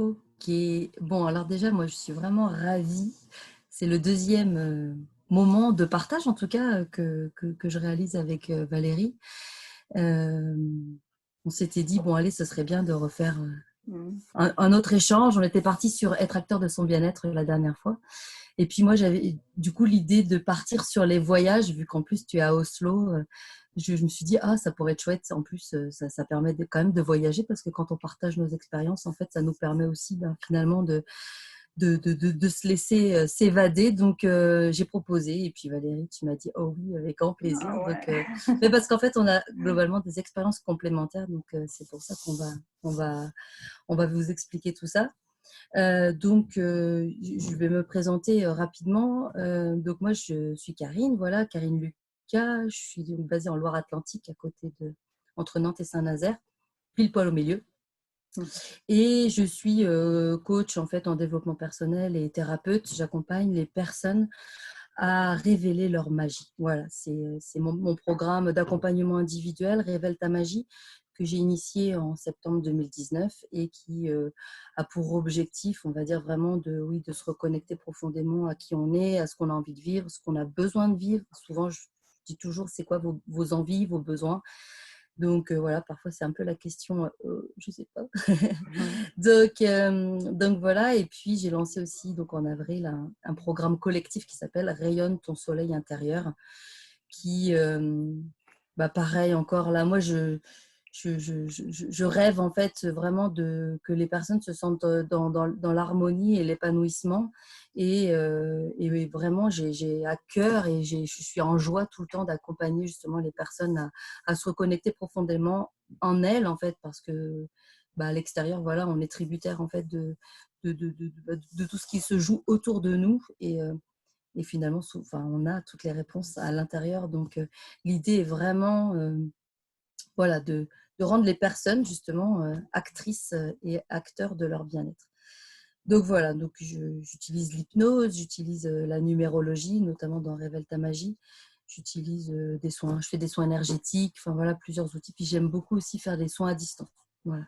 Ok. Bon, alors déjà, moi, je suis vraiment ravie. C'est le deuxième moment de partage, en tout cas, que je réalise avec Valérie. Euh, on s'était dit, bon, allez, ce serait bien de refaire Mhm. un autre échange. On était parti sur être acteur de son bien-être la dernière fois. Et puis moi, j'avais du coup l'idée de partir sur les voyages, vu qu'en plus tu es à Oslo. Je me suis dit, ah, ça pourrait être chouette. En plus, ça permet quand même de voyager parce que quand on partage nos expériences, en fait, ça nous permet aussi finalement de se laisser s'évader. Donc, j'ai proposé. Et puis Valérie, tu m'as dit, oh oui, avec grand plaisir. Ah Donc, ouais. mais parce qu'en fait, on a globalement des expériences complémentaires. Donc, c'est pour ça on va, on va vous expliquer tout ça. Donc, je vais me présenter rapidement. Donc, moi, je suis Karine, voilà, Karine Lucas. Je suis donc basée en Loire-Atlantique, entre Nantes et Saint-Nazaire, pile poil au milieu. Et je suis coach en fait en développement personnel et thérapeute. J'accompagne les personnes à révéler leur magie. Voilà, c'est mon programme d'accompagnement individuel, Révèle ta magie, que j'ai initié en septembre 2019 et qui a pour objectif, on va dire vraiment oui, de se reconnecter profondément à qui on est, à ce qu'on a envie de vivre, ce qu'on a besoin de vivre. Souvent, je dis toujours, c'est quoi vos envies, vos besoins. Donc voilà, parfois c'est un peu la question, je sais pas. Mhm. Donc voilà, et puis j'ai lancé aussi donc en avril un programme collectif qui s'appelle Rayonne ton soleil intérieur, qui, pareil encore là, moi je rêve en fait vraiment que les personnes se sentent dans l'harmonie et l'épanouissement. Et vraiment, j'ai à cœur et je suis en joie tout le temps d'accompagner justement les personnes à se reconnecter profondément en elles, en fait, parce que à l'extérieur, voilà, on est tributaire en fait de tout ce qui se joue autour de nous. Et finalement, on a toutes les réponses à l'intérieur. Donc, l'idée est vraiment voilà, de rendre les personnes justement actrices et acteurs de leur bien-être. Donc voilà, donc j'utilise l'hypnose, j'utilise la numérologie, notamment dans Révèle ta magie. J'utilise des soins, je fais des soins énergétiques, enfin voilà, plusieurs outils. Puis j'aime beaucoup aussi faire des soins à distance. Voilà.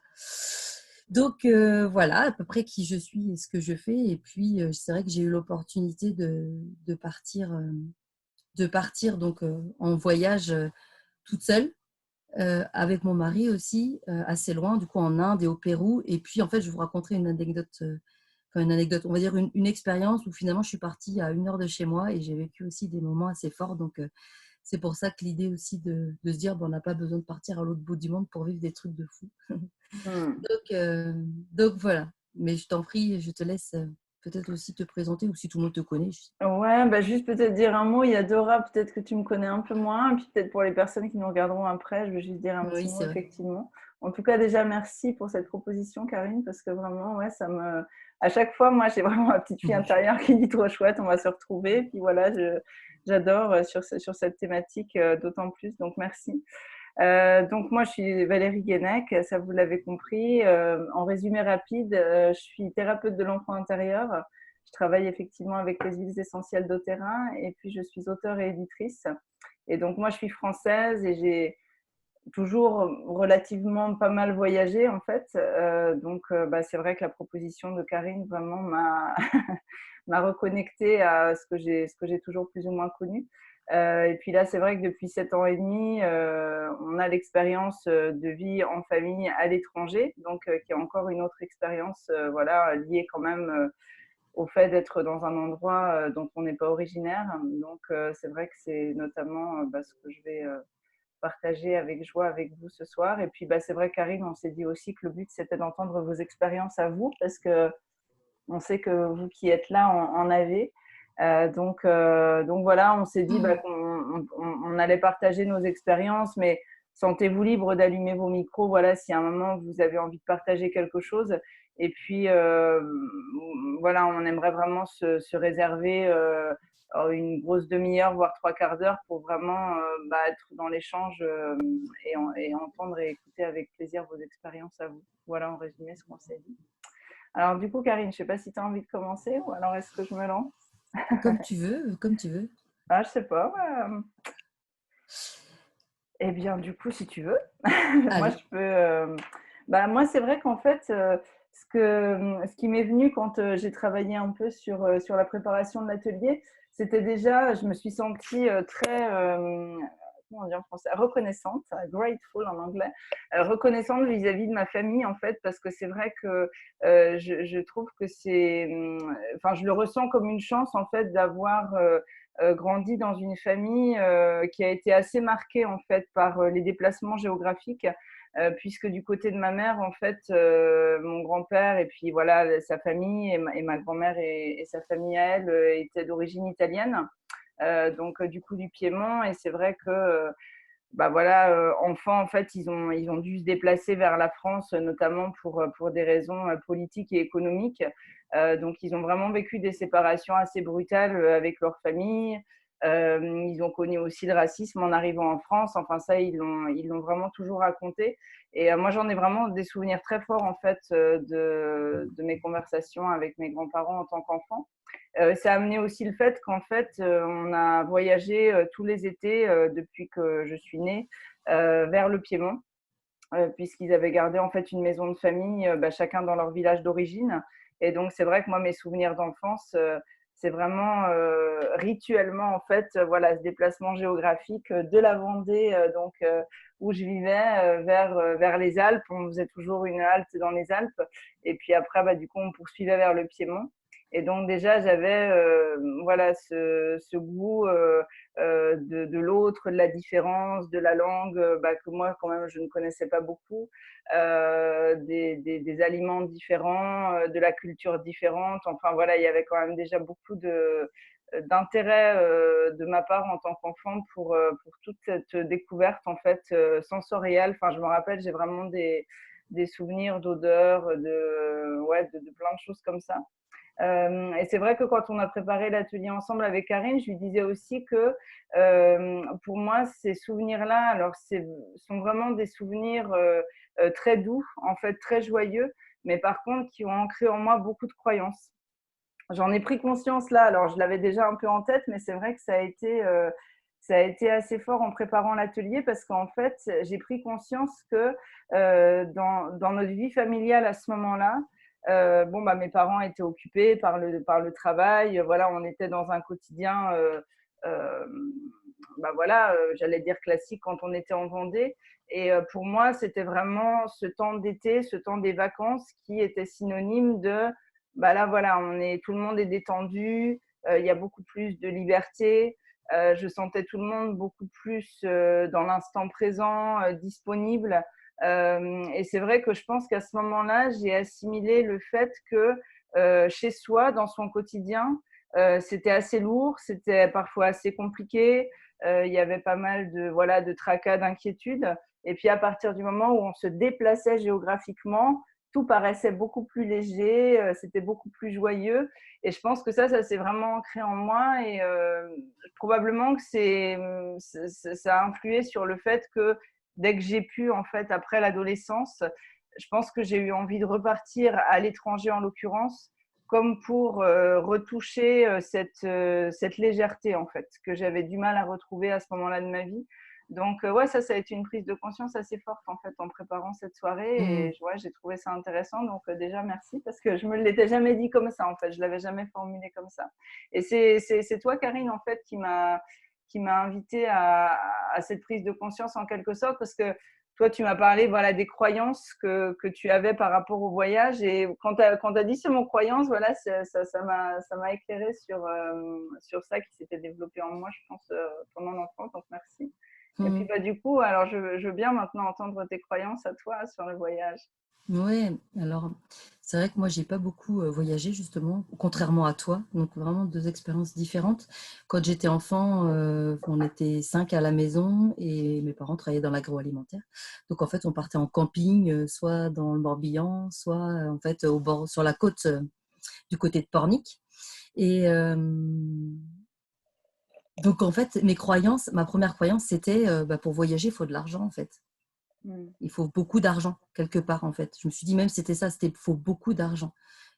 Donc voilà à peu près qui je suis et ce que je fais. Et puis c'est vrai que j'ai eu l'opportunité de partir donc en voyage toute seule avec mon mari aussi, assez loin, du coup en Inde et au Pérou. Et puis en fait, je vais vous raconter une anecdote, on va dire une expérience où finalement je suis partie à 1 heure de chez moi et j'ai vécu aussi des moments assez forts. Donc c'est pour ça que l'idée aussi de se dire, bon, on n'a pas besoin de partir à l'autre bout du monde pour vivre des trucs de fou. Mhm. Donc voilà. Mais je t'en prie, je te laisse peut-être aussi te présenter ou si tout le monde te connaît. Ouais, bah juste peut-être dire un mot. Il y a Dora, peut-être que tu me connais un peu moins. Et puis peut-être pour les personnes qui nous regarderont après, je vais juste dire un petit Oui, mot, c'est vrai. effectivement. En tout cas, déjà, merci pour cette proposition, Karine, parce que vraiment, ouais, à chaque fois, moi, j'ai vraiment ma petite fille intérieure qui dit trop chouette, on va se retrouver. Et puis voilà, j'adore sur cette thématique d'autant plus. Donc, merci. Donc moi, je suis Valérie Guénec, ça vous l'avez compris. En résumé rapide, je suis thérapeute de l'enfant intérieur. Je travaille effectivement avec les huiles essentielles d'Oterra et puis je suis auteure et éditrice. Et donc moi, je suis française et j'ai toujours relativement pas mal voyagé en fait. C'est vrai que la proposition de Karine vraiment m'a m'a reconnectée à ce que j'ai toujours plus ou moins connu. Et puis là, c'est vrai que depuis 7 ans et demi, on a l'expérience de vie en famille à l'étranger, donc qui est encore une autre expérience, voilà, liée quand même au fait d'être dans un endroit dont on n'est pas originaire. Donc c'est vrai que c'est notamment ce que je vais partager avec joie avec vous ce soir. Et puis c'est vrai, Karine, on s'est dit aussi que le but c'était d'entendre vos expériences à vous, parce que on sait que vous qui êtes là en avez. Donc voilà, on s'est dit qu'on allait partager nos expériences, mais sentez-vous libre d'allumer vos micros. Voilà, si à un moment vous avez envie de partager quelque chose. Et puis voilà, on aimerait vraiment se réserver une grosse demi-heure, voire 3/4 d'heure pour vraiment être dans l'échange et entendre et écouter avec plaisir vos expériences à vous. Voilà en résumé ce qu'on s'est dit. Alors du coup, Karine, je ne sais pas si tu as envie de commencer ou alors est-ce que je me lance? Comme tu veux, comme tu veux. Ah, je sais pas. Eh bien, du coup, si tu veux, moi, Allez. je peux. Moi, c'est vrai qu'en fait, Ce qui m'est venu quand j'ai travaillé un peu sur la préparation de l'atelier, c'était déjà, je me suis sentie très, comment on dit en français, reconnaissante, grateful en anglais, reconnaissante vis-à-vis de ma famille en fait, parce que c'est vrai que je trouve que enfin, je le ressens comme une chance en fait d'avoir grandi dans une famille qui a été assez marquée en fait par les déplacements géographiques. Puisque du côté de ma mère, en fait, mon grand-père et puis voilà sa famille et ma grand-mère et sa famille à elle étaient d'origine italienne, donc du coup du Piémont. Et c'est vrai que bah voilà, enfants, en fait, ils ont dû se déplacer vers la France, notamment pour des raisons politiques et économiques. Donc, ils ont vraiment vécu des séparations assez brutales avec leur famille. Ils ont connu aussi le racisme en arrivant en France. Enfin, ça, ils l'ont vraiment toujours raconté. Et moi, j'en ai vraiment des souvenirs très forts, en fait, de mes conversations avec mes grands-parents en tant qu'enfant. Ça a amené aussi le fait qu'en fait, on a voyagé tous les étés depuis que je suis née vers le Piémont, puisqu'ils avaient gardé en fait une maison de famille, chacun dans leur village d'origine. Et donc, c'est vrai que moi, mes souvenirs d'enfance, c'est vraiment rituellement en fait, voilà, ce déplacement géographique de la Vendée, donc où je vivais, vers les Alpes. On faisait toujours une halte dans les Alpes, et puis après, du coup, on poursuivait vers le Piémont. Et donc déjà, j'avais voilà ce goût de l'autre, de la différence, de la langue, que moi quand même je ne connaissais pas beaucoup, des aliments différents, de la culture différente. Enfin voilà, il y avait quand même déjà beaucoup d'intérêt de ma part en tant qu'enfant pour toute cette découverte en fait sensorielle. Enfin, je me rappelle, j'ai vraiment des souvenirs d'odeurs, de plein de choses comme ça. Et c'est vrai que quand on a préparé l'atelier ensemble avec Karine, je lui disais aussi que pour moi, ces souvenirs-là, alors sont vraiment des souvenirs très doux, en fait très joyeux, mais par contre qui ont ancré en moi beaucoup de croyances. J'en ai pris conscience là, alors je l'avais déjà un peu en tête, mais c'est vrai que ça a été assez fort en préparant l'atelier, parce qu'en fait, j'ai pris conscience que dans notre vie familiale à ce moment-là, mes parents étaient occupés par le travail. Voilà, on était dans un quotidien, euh, j'allais dire classique quand on était en Vendée. Et pour moi, c'était vraiment ce temps d'été, ce temps des vacances qui était synonyme de, là voilà, tout le monde est détendu, il y a beaucoup plus de liberté. Je sentais tout le monde beaucoup plus dans l'instant présent, disponible. Et c'est vrai que je pense qu'à ce moment-là, j'ai assimilé le fait que chez soi, dans son quotidien, c'était assez lourd, c'était parfois assez compliqué. Il y avait pas mal de tracas, d'inquiétudes. Et puis à partir du moment où on se déplaçait géographiquement, tout paraissait beaucoup plus léger, c'était beaucoup plus joyeux. Et je pense que ça s'est vraiment ancré en moi. Et probablement que ça a influé sur le fait que dès que j'ai pu, en fait, après l'adolescence, je pense que j'ai eu envie de repartir à l'étranger, en l'occurrence, comme pour retoucher cette légèreté, en fait, que j'avais du mal à retrouver à ce moment-là de ma vie. Donc, ça a été une prise de conscience assez forte, en fait, en préparant cette soirée. Et j'ai trouvé ça intéressant. Donc, déjà, merci, parce que je ne me l'étais jamais dit comme ça, en fait. Je ne l'avais jamais formulé comme ça. Et c'est toi, Karine, en fait, qui m'a invitée à cette prise de conscience, en quelque sorte, parce que toi, tu m'as parlé, voilà, des croyances que tu avais par rapport au voyage. Et quand tu as dit ce mot croyance, voilà, ça m'a éclairé sur ça qui s'était développé en moi, je pense, pendant l'enfance. Donc, merci. Et puis, du coup, alors, je veux bien maintenant entendre tes croyances à toi sur le voyage. Ouais, alors c'est vrai que moi j'ai pas beaucoup voyagé justement, contrairement à toi, donc vraiment deux expériences différentes. Quand j'étais enfant, on était 5 à la maison et mes parents travaillaient dans l'agroalimentaire. Donc en fait on partait en camping, soit dans le Morbihan, soit en fait au bord, sur la côte du côté de Pornic. Et donc en fait ma première croyance c'était pour voyager il faut de l'argent en fait. Il faut beaucoup d'argent quelque part en fait. Je me suis dit même c'était ça, c'était faut beaucoup d'argent.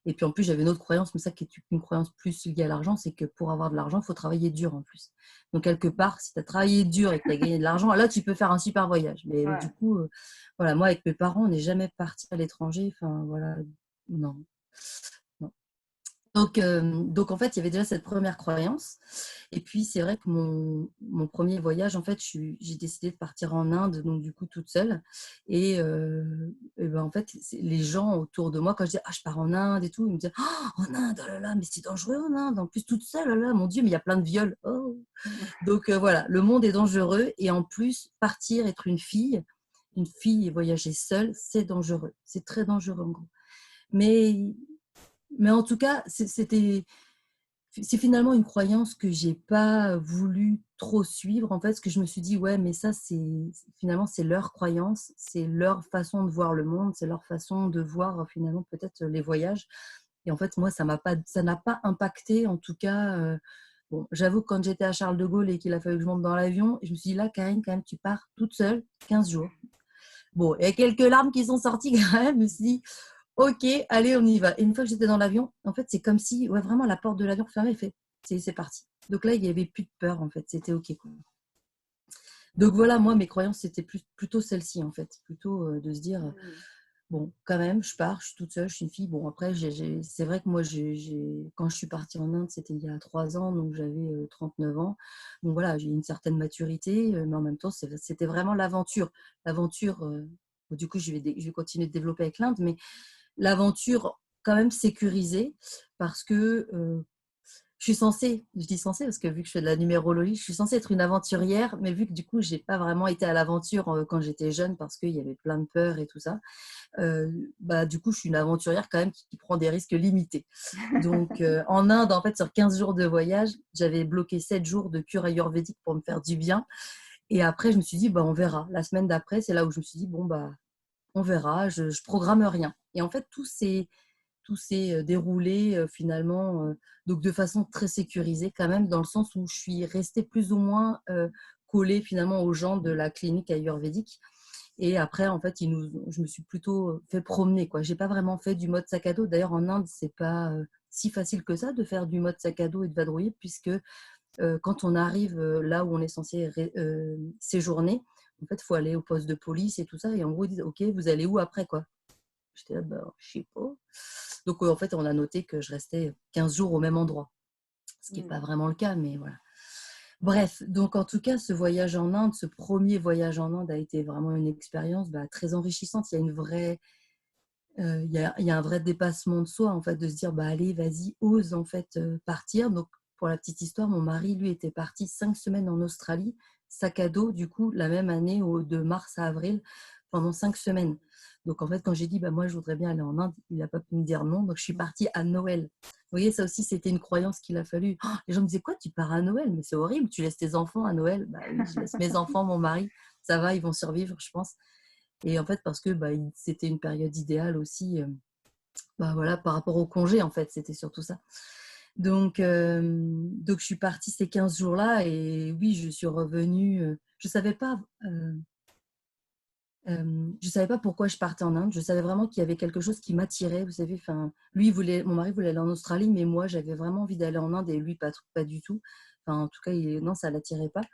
Et puis en plus j'avais une autre croyance, mais ça qui est une croyance plus liée à l'argent, c'est que pour avoir de l'argent, il faut travailler dur en plus. Donc quelque part, si tu as travaillé dur et que tu as gagné de l'argent, là tu peux faire un super voyage. Mais du coup, voilà, moi avec mes parents, on n'est jamais parti à l'étranger. Enfin voilà, non, non. Donc, en fait, il y avait déjà cette première croyance. Et puis, c'est vrai que mon premier voyage, en fait, j'ai décidé de partir en Inde, donc du coup, toute seule. Et ben, en fait, les gens autour de moi, quand je disais, ah, je pars en Inde et tout, ils me disaient, oh, en Inde, oh là là, mais c'est dangereux en Inde. En plus, toute seule, oh là là, mon Dieu, mais il y a plein de viols. Oh. Donc, voilà, le monde est dangereux. Et en plus, partir, être une fille et voyager seule, c'est dangereux. C'est très dangereux, en gros. Mais mais en tout cas, c'est finalement une croyance que j'ai pas voulu trop suivre, en fait, parce que je me suis dit: «Ouais, mais ça, finalement, c'est leur croyance, c'est leur façon de voir le monde, c'est leur façon de voir, finalement, peut-être, les voyages» et en fait, moi, ça n'a pas impacté, en tout cas, bon, j'avoue que quand j'étais à Charles de Gaulle et qu'il a fallu que je monte dans l'avion, je me suis dit: «Là, Karine, quand même, tu pars toute seule, 15 jours». Bon, il y a quelques larmes qui sont sorties quand même, je me suis dit: OK, allez, on y va. Et une fois que j'étais dans l'avion, en fait, c'est comme si, ouais, vraiment, la porte de l'avion fermée, et fait, c'est parti. Donc là, il n'y avait plus de peur, en fait. C'était OK, quoi. Donc voilà, moi, mes croyances, c'était plutôt celle-ci, en fait. Plutôt de se dire, bon, quand même, je pars, je suis toute seule, je suis une fille. Bon, après, c'est vrai que moi, quand je suis partie en Inde, c'était il y a 3 ans, donc j'avais 39 ans. Donc voilà, j'ai une certaine maturité, mais en même temps, c'était vraiment l'aventure. L'aventure, du coup, je vais continuer de développer avec l'Inde, mais l'aventure quand même sécurisée parce que je suis censée, je dis censée parce que vu que je fais de la numérologie, je suis censée être une aventurière, mais vu que du coup, j'ai pas vraiment été à l'aventure quand j'étais jeune parce qu'il y avait plein de peurs et tout ça, bah, du coup, je suis une aventurière quand même qui prend des risques limités. Donc, en Inde, en fait, sur 15 jours de voyage, j'avais bloqué 7 jours de cure ayurvédique pour me faire du bien. Et après, je me suis dit, bah, on verra. La semaine d'après, c'est là où je me suis dit, bon, bah, on verra, je programme rien. Et en fait, tout s'est déroulé finalement donc de façon très sécurisée quand même, dans le sens où je suis restée plus ou moins collée finalement aux gens de la clinique ayurvédique. Et après, en fait, je me suis plutôt fait promener, quoi. J'ai pas vraiment fait du mode sac à dos. D'ailleurs, en Inde, c'est pas si facile que ça de faire du mode sac à dos et de vadrouiller, puisque quand on arrive là où on est censé séjourner, en fait, il faut aller au poste de police et tout ça. Et en gros, ils disent, OK, vous allez où après, quoi? J'étais là, bah, je sais pas. Donc, en fait, on a noté que je restais 15 jours au même endroit, ce qui n'est pas vraiment le cas, mais voilà. Bref, donc en tout cas, ce voyage en Inde, ce premier voyage en Inde a été vraiment une expérience très enrichissante. Il y a un vrai dépassement de soi, en fait, de se dire, bah, allez, vas-y, ose en fait partir. Donc, pour la petite histoire, mon mari, lui, était parti 5 semaines en Australie, sac à dos, du coup, la même année, de mars à avril, pendant 5 semaines. Donc, en fait, quand j'ai dit, bah, moi, je voudrais bien aller en Inde, il n'a pas pu me dire non. Donc, je suis partie à Noël. Vous voyez, ça aussi, c'était une croyance qu'il a fallu. Oh, les gens me disaient, quoi, tu pars à Noël? Mais c'est horrible, tu laisses tes enfants à Noël. Bah oui, je laisse mes enfants, mon mari, ça va, ils vont survivre, je pense. Et en fait, parce que c'était une période idéale aussi, bah voilà, par rapport au congé, en fait, c'était surtout ça. Donc je suis partie ces 15 jours-là et oui, je suis revenue. Je ne savais pas. Je savais pas pourquoi je partais en Inde. Je savais vraiment qu'il y avait quelque chose qui m'attirait. Vous savez, enfin, mon mari voulait aller en Australie, mais moi, j'avais vraiment envie d'aller en Inde et lui, pas du tout. Enfin, en tout cas, non, ça l'attirait pas.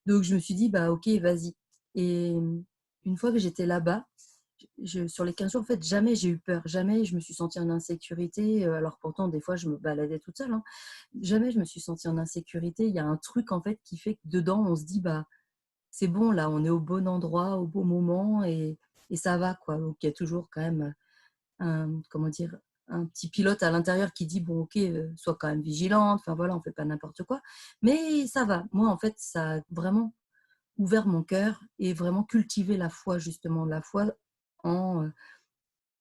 Donc, je me suis dit, bah, ok, vas-y. Et une fois que j'étais là-bas, sur les 15 jours, en fait, jamais j'ai eu peur. Jamais je me suis sentie en insécurité. Alors, pourtant, des fois, je me baladais toute seule, hein. Jamais je me suis sentie en insécurité. Il y a un truc, en fait, qui fait que dedans, on se dit, bah, c'est bon, là, on est au bon endroit, au bon moment et ça va, quoi. Donc, il y a toujours quand même comment dire, un petit pilote à l'intérieur qui dit, bon, ok, sois quand même vigilante, enfin voilà, on fait pas n'importe quoi. Mais ça va. Moi, en fait, ça a vraiment ouvert mon cœur et vraiment cultivé la foi, justement. La foi je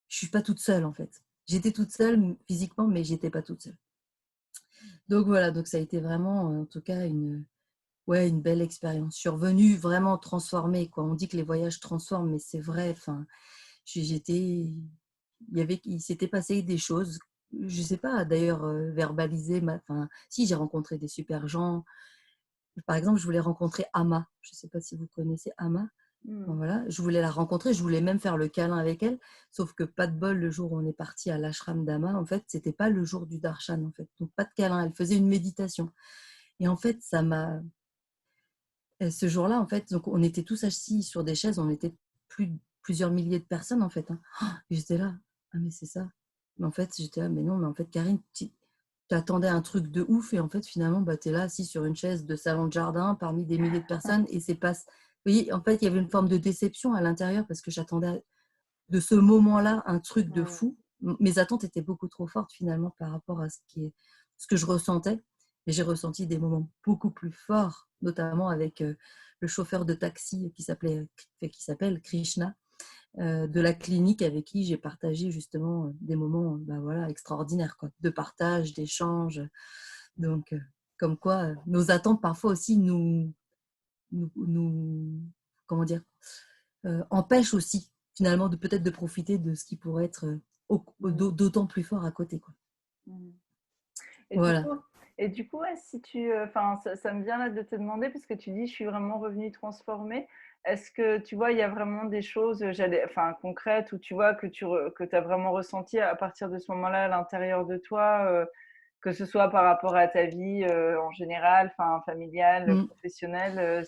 suis pas toute seule, en fait. J'étais toute seule physiquement, mais j'étais pas toute seule. Donc voilà, donc ça a été vraiment, en tout cas, ouais, une belle expérience. Je suis revenue vraiment transformée, quoi. On dit que les voyages transforment, mais c'est vrai. Enfin, il s'était passé des choses. Je sais pas d'ailleurs verbaliser. Enfin, si j'ai rencontré des super gens. Par exemple, je voulais rencontrer Ama. Je sais pas si vous connaissez Ama. Bon, voilà, je voulais la rencontrer, je voulais même faire le câlin avec elle, sauf que pas de bol, le jour où on est parti à l'ashram d'Ama, en fait, c'était pas le jour du darshan, en fait, donc pas de câlin. Elle faisait une méditation. Et en fait, ce jour-là, en fait, donc on était tous assis sur des chaises, on était plusieurs milliers de personnes, en fait, hein. Et j'étais là, ah mais c'est ça. Mais en fait, j'étais là, mais non, mais en fait, Karine, tu attendais un truc de ouf et en fait, finalement, bah, tu es là assis sur une chaise de salon de jardin parmi des milliers de personnes et c'est pas. Vous voyez, en fait, il y avait une forme de déception à l'intérieur parce que j'attendais de ce moment-là un truc de fou. Mes attentes étaient beaucoup trop fortes finalement par rapport à ce que je ressentais. Et j'ai ressenti des moments beaucoup plus forts, notamment avec le chauffeur de taxi qui s'appelle Krishna, de la clinique avec qui j'ai partagé justement des moments bah voilà, extraordinaires, quoi, de partage, d'échange. Donc, comme quoi, nos attentes parfois aussi nous comment dire, empêchent aussi finalement de peut-être de profiter de ce qui pourrait être d'autant plus fort à côté, quoi. Et du Voilà. coup, ouais, si tu, enfin, ça me vient là de te demander, parce que tu dis, je suis vraiment revenue transformée. Est-ce que tu vois, il y a vraiment des choses, enfin, concrètes, où tu vois que que as vraiment ressenti à partir de ce moment-là à l'intérieur de toi, que ce soit par rapport à ta vie en général, enfin, familiale, Mm. professionnelle,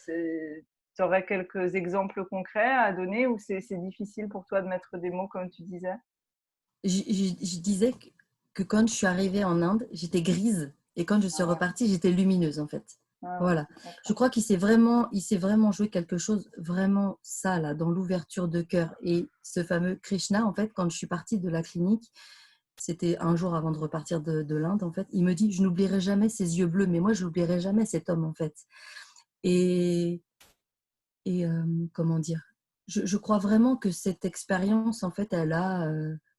tu aurais quelques exemples concrets à donner, ou c'est difficile pour toi de mettre des mots comme tu disais? Je disais que quand je suis arrivée en Inde, j'étais grise et quand je suis Ah ouais, repartie, j'étais lumineuse en fait. ah ouais, Voilà. Je d'accord. crois qu'il s'est vraiment joué quelque chose vraiment ça là dans l'ouverture de cœur et ce fameux Krishna en fait quand je suis partie de la clinique, c'était un jour avant de repartir de l'Inde en fait, il me dit je n'oublierai jamais ses yeux bleus mais moi je n'oublierai jamais cet homme en fait. Et comment dire? Je crois vraiment que cette expérience, en fait, elle a,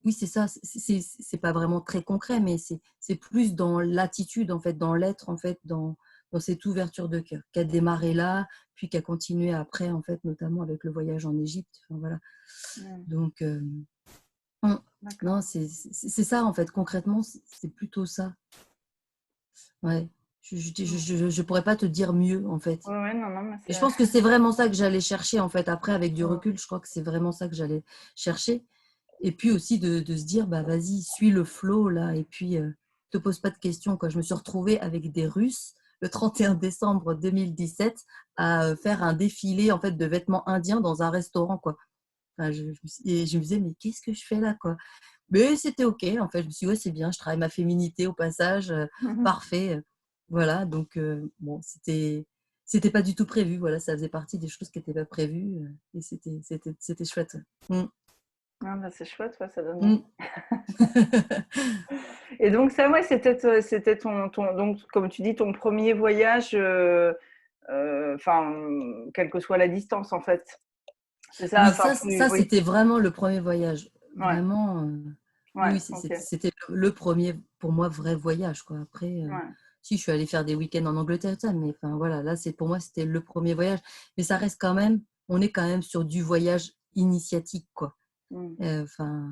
oui, c'est ça, c'est pas vraiment très concret, mais c'est plus dans l'attitude, en fait, dans l'être, en fait, dans cette ouverture de cœur, qui a démarré là, puis qui a continué après, en fait, notamment avec le voyage en Égypte. Enfin, voilà. Mmh, Donc, d'accord. non, c'est ça, en fait, concrètement, c'est plutôt ça. Ouais. Mmh. Je pourrais pas te dire mieux, en fait. Ouais, ouais, non, non, mais Et je c'est pense que c'est vraiment ça que j'allais chercher, en fait. Après, avec du mmh. recul, je crois que c'est vraiment ça que j'allais chercher. Et puis aussi de se dire, bah vas-y, suis le flow, là, et puis te pose pas de questions, quoi. Je me suis retrouvée avec des Russes le 31 décembre 2017 à faire un défilé, en fait, de vêtements indiens dans un restaurant, quoi. Enfin, et je me disais, mais qu'est-ce que je fais là, quoi? Mais c'était OK, en fait. Je me suis dit, ouais, c'est bien, je travaille ma féminité au passage, parfait. Voilà, donc bon, c'était pas du tout prévu. Voilà, ça faisait partie des choses qui n'étaient pas prévues et c'était chouette. Mm. Ah bah, c'est chouette, ouais, ça donne Mm. et donc ça, ouais, c'était ton donc comme tu dis, ton premier voyage, enfin, quelle que soit la distance, en fait. C'est ça? Oui, Enfin, plus oui. c'était vraiment le premier voyage. Ouais, Vraiment, ouais, oui, OK. c'était le premier, pour moi, vrai voyage, quoi. Après, Ouais. si je suis allée faire des week-ends en Angleterre, ça, mais enfin, voilà, là, pour moi, c'était le premier voyage. Mais ça reste quand même, on est quand même sur du voyage initiatique, quoi. Mmh. Enfin,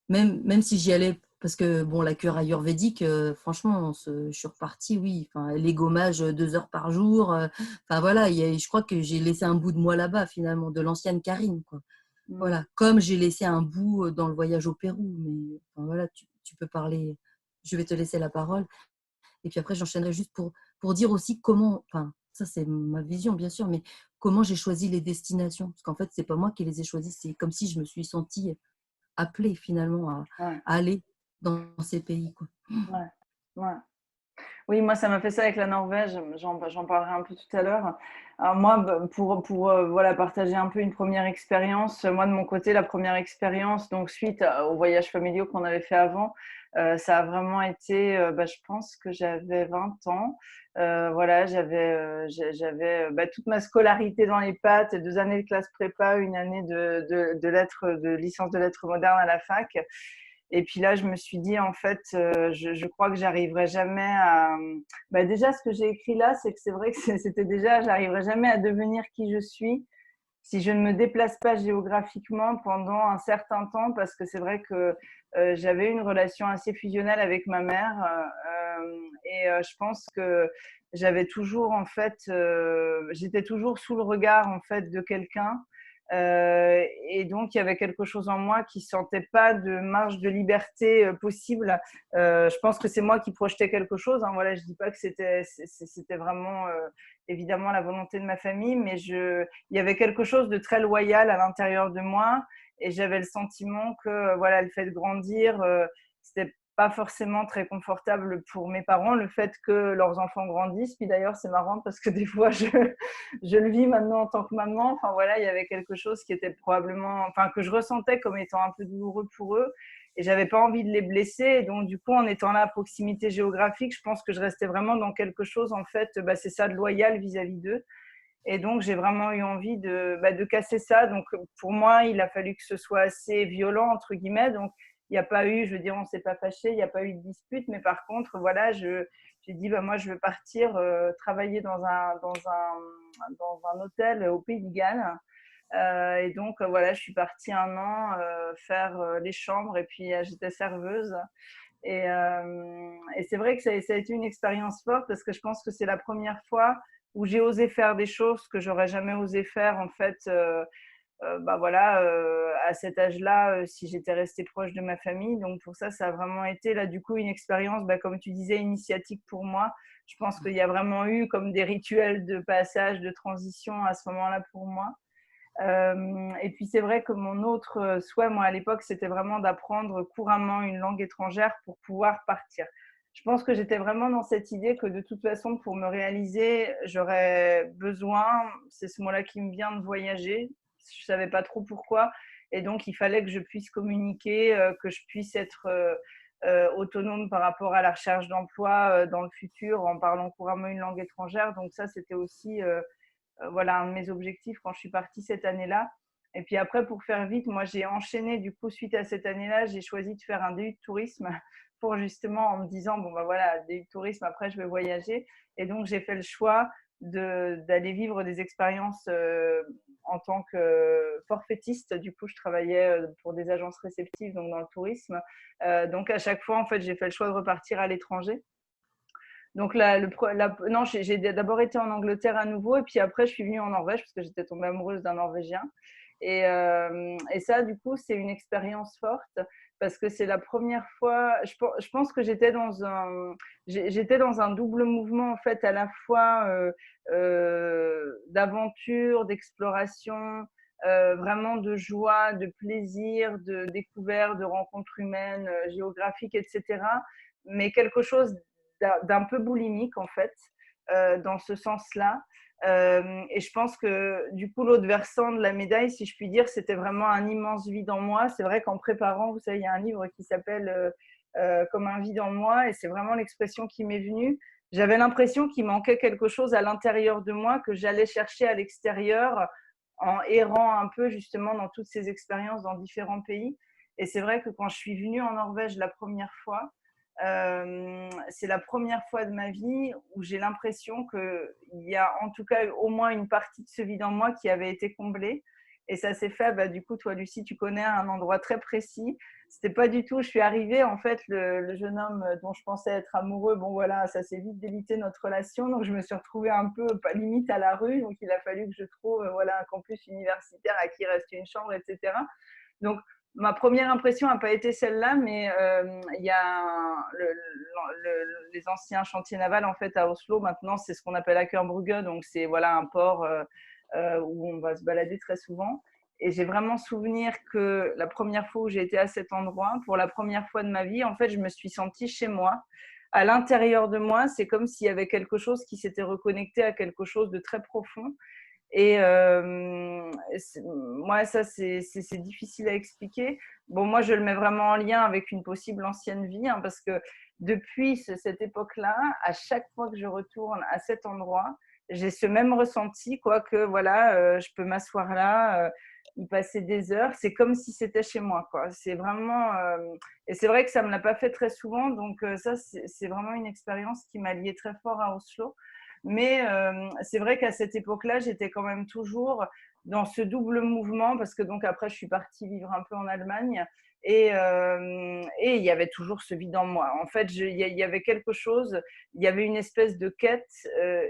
même si j'y allais, parce que bon, la cure ayurvédique, franchement, je suis repartie, oui. Enfin, les gommages 2 heures par jour. Enfin voilà, je crois que j'ai laissé un bout de moi là-bas finalement, de l'ancienne Karine, quoi. Mmh. Voilà, comme j'ai laissé un bout dans le voyage au Pérou. Mais enfin, voilà, tu peux parler. Je vais te laisser la parole. Et puis après, j'enchaînerai juste pour dire aussi comment. Enfin, ça c'est ma vision bien sûr, mais comment j'ai choisi les destinations. Parce qu'en fait, c'est pas moi qui les ai choisies. C'est comme si je me suis sentie appelée finalement Ouais, à aller dans ces pays, quoi. ouais, ouais. Oui, moi, ça m'a fait ça avec la Norvège. J'en parlerai un peu tout à l'heure. Alors moi, pour voilà, partager un peu une première expérience, moi, de mon côté, la première expérience, donc suite aux voyages familiaux qu'on avait fait avant, ça a vraiment été, bah, je pense que j'avais 20 ans. Voilà, j'avais bah, toute ma scolarité dans les pattes, 2 années de classe prépa, une année de licence de lettres modernes à la fac. Et puis là, je me suis dit, en fait, je crois que j'arriverai jamais à. Bah déjà, ce que j'ai écrit là, c'est que c'est vrai que c'était déjà, j'arriverai jamais à devenir qui je suis si je ne me déplace pas géographiquement pendant un certain temps, parce que c'est vrai que j'avais une relation assez fusionnelle avec ma mère, et je pense que j'avais toujours, en fait, j'étais toujours sous le regard, en fait, de quelqu'un. Et donc, il y avait quelque chose en moi qui ne sentait pas de marge de liberté possible. Je pense que c'est moi qui projetais quelque chose, hein. Voilà, je ne dis pas que c'était vraiment évidemment la volonté de ma famille, mais il y avait quelque chose de très loyal à l'intérieur de moi. Et j'avais le sentiment que voilà, le fait de grandir, c'était pas forcément très confortable pour mes parents, le fait que leurs enfants grandissent. Puis d'ailleurs, c'est marrant parce que des fois, je le vis maintenant en tant que maman. Enfin voilà, il y avait quelque chose qui était probablement, enfin que je ressentais comme étant un peu douloureux pour eux. Et j'avais pas envie de les blesser. Et donc, du coup, en étant là à proximité géographique, je pense que je restais vraiment dans quelque chose, en fait, bah, c'est ça, de loyal vis-à-vis d'eux. Et donc, j'ai vraiment eu envie de casser ça. Donc, pour moi, il a fallu que ce soit assez violent, entre guillemets. Donc, il n'y a pas eu, je veux dire, on ne s'est pas fâché, il n'y a pas eu de dispute. Mais par contre, voilà, j'ai dit, bah, moi, je veux partir travailler dans un hôtel au Pays de Galles. Et donc, voilà, je suis partie un an faire les chambres et puis j'étais serveuse. Et c'est vrai que ça a été une expérience forte parce que je pense que c'est la première fois où j'ai osé faire des choses que j'aurais jamais osé faire en fait. Bah voilà, à cet âge-là, si j'étais restée proche de ma famille. Donc pour ça, ça a vraiment été là du coup une expérience, bah, comme tu disais, initiatique pour moi. Je pense qu'il y a vraiment eu comme des rituels de passage, de transition à ce moment-là pour moi. Et puis c'est vrai que mon autre souhait, moi à l'époque, c'était vraiment d'apprendre couramment une langue étrangère pour pouvoir partir. Je pense que j'étais vraiment dans cette idée que de toute façon, pour me réaliser, j'aurais besoin, c'est ce mot-là qui me vient, de voyager. Je ne savais pas trop pourquoi. Et donc, il fallait que je puisse communiquer, que je puisse être autonome par rapport à la recherche d'emploi dans le futur en parlant couramment une langue étrangère. Donc ça, c'était aussi voilà, un de mes objectifs quand je suis partie cette année-là. Et puis après, pour faire vite, moi, j'ai enchaîné, du coup, suite à cette année-là, j'ai choisi de faire un DU de tourisme pour justement, en me disant, bon, bah voilà, DU de tourisme, après, je vais voyager. Et donc, j'ai fait le choix d'aller vivre des expériences en tant que forfaitiste. Du coup, je travaillais pour des agences réceptives, donc dans le tourisme. Donc, à chaque fois, en fait, j'ai fait le choix de repartir à l'étranger. Donc non, j'ai d'abord été en Angleterre à nouveau et puis après je suis venue en Norvège parce que j'étais tombée amoureuse d'un Norvégien. Et ça, du coup, c'est une expérience forte parce que c'est la première fois. Je pense que j'étais dans un double mouvement en fait, à la fois d'aventure, d'exploration, vraiment de joie, de plaisir, de découverte, de rencontres humaines, géographiques, etc. Mais quelque chose d'un peu boulimique en fait, dans ce sens-là. Et je pense que du coup, l'autre versant de la médaille, si je puis dire, c'était vraiment un immense vide en moi. C'est vrai qu'en préparant, vous savez, il y a un livre qui s'appelle Comme un vide en moi, et c'est vraiment l'expression qui m'est venue. J'avais l'impression qu'il manquait quelque chose à l'intérieur de moi que j'allais chercher à l'extérieur en errant un peu justement dans toutes ces expériences dans différents pays. Et c'est vrai que quand je suis venue en Norvège la première fois, c'est la première fois de ma vie où j'ai l'impression qu'il y a en tout cas au moins une partie de ce vide en moi qui avait été comblée. Et ça s'est fait, bah, du coup, toi, Lucie, tu connais un endroit très précis. C'était pas du tout, je suis arrivée, en fait, le jeune homme dont je pensais être amoureux, bon voilà, ça s'est vite délité notre relation. Donc, je me suis retrouvée un peu, pas limite à la rue. Donc, il a fallu que je trouve voilà, un campus universitaire à qui reste une chambre, etc. Donc, ma première impression n'a pas été celle-là, mais il y a les anciens chantiers navals en fait à Oslo. Maintenant, c'est ce qu'on appelle Aker Brygge, donc c'est voilà un port où on va se balader très souvent. Et j'ai vraiment souvenir que la première fois où j'ai été à cet endroit, pour la première fois de ma vie, en fait, je me suis sentie chez moi. À l'intérieur de moi, c'est comme s'il y avait quelque chose qui s'était reconnecté à quelque chose de très profond. Et moi, ça, c'est difficile à expliquer. Bon, moi, je le mets vraiment en lien avec une possible ancienne vie, hein, parce que depuis cette époque-là, à chaque fois que je retourne à cet endroit, j'ai ce même ressenti, quoi, que voilà, je peux m'asseoir là, y passer des heures. C'est comme si c'était chez moi, quoi. C'est vraiment. Et c'est vrai que ça ne me l'a pas fait très souvent, donc ça, c'est vraiment une expérience qui m'a liée très fort à Oslo. Mais c'est vrai qu'à cette époque-là, j'étais quand même toujours dans ce double mouvement parce que donc après, je suis partie vivre un peu en Allemagne et il y avait toujours ce vide en moi. En fait, il y avait quelque chose, il y avait une espèce de quête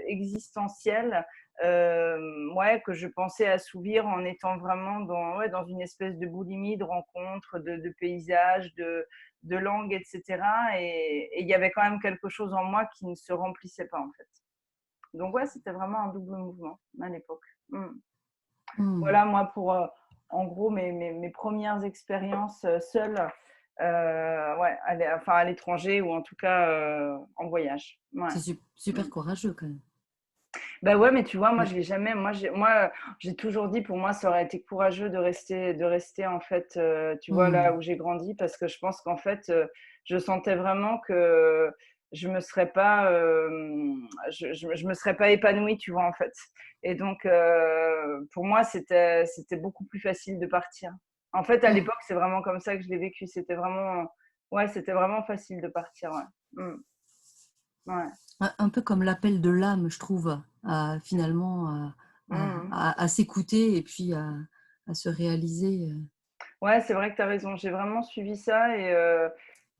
existentielle ouais, que je pensais assouvir en étant vraiment dans une espèce de boulimie de rencontres, de paysages, de langues, etc. Et il y avait quand même quelque chose en moi qui ne se remplissait pas en fait. Donc ouais, c'était vraiment un double mouvement à l'époque. Voilà, moi, en gros mes premières expériences seules, ouais, à l'étranger ou en tout cas en voyage. Ouais. C'est super courageux quand même. Bah ouais, mais tu vois, moi, Mm. je l'ai jamais. Moi, j'ai toujours dit, pour moi, ça aurait été courageux de rester en fait, tu vois, là Mm. où j'ai grandi, parce que je pense qu'en fait, je sentais vraiment que je me serais pas, je me serais pas épanouie, tu vois, en fait. Et donc, pour moi, c'était beaucoup plus facile de partir. En fait, à Mm. l'époque, c'est vraiment comme ça que je l'ai vécu. Ouais, c'était vraiment facile de partir. Ouais. Ouais. Un peu comme l'appel de l'âme, je trouve, finalement Mm. à s'écouter et puis à se réaliser. Ouais, c'est vrai que tu as raison. J'ai vraiment suivi ça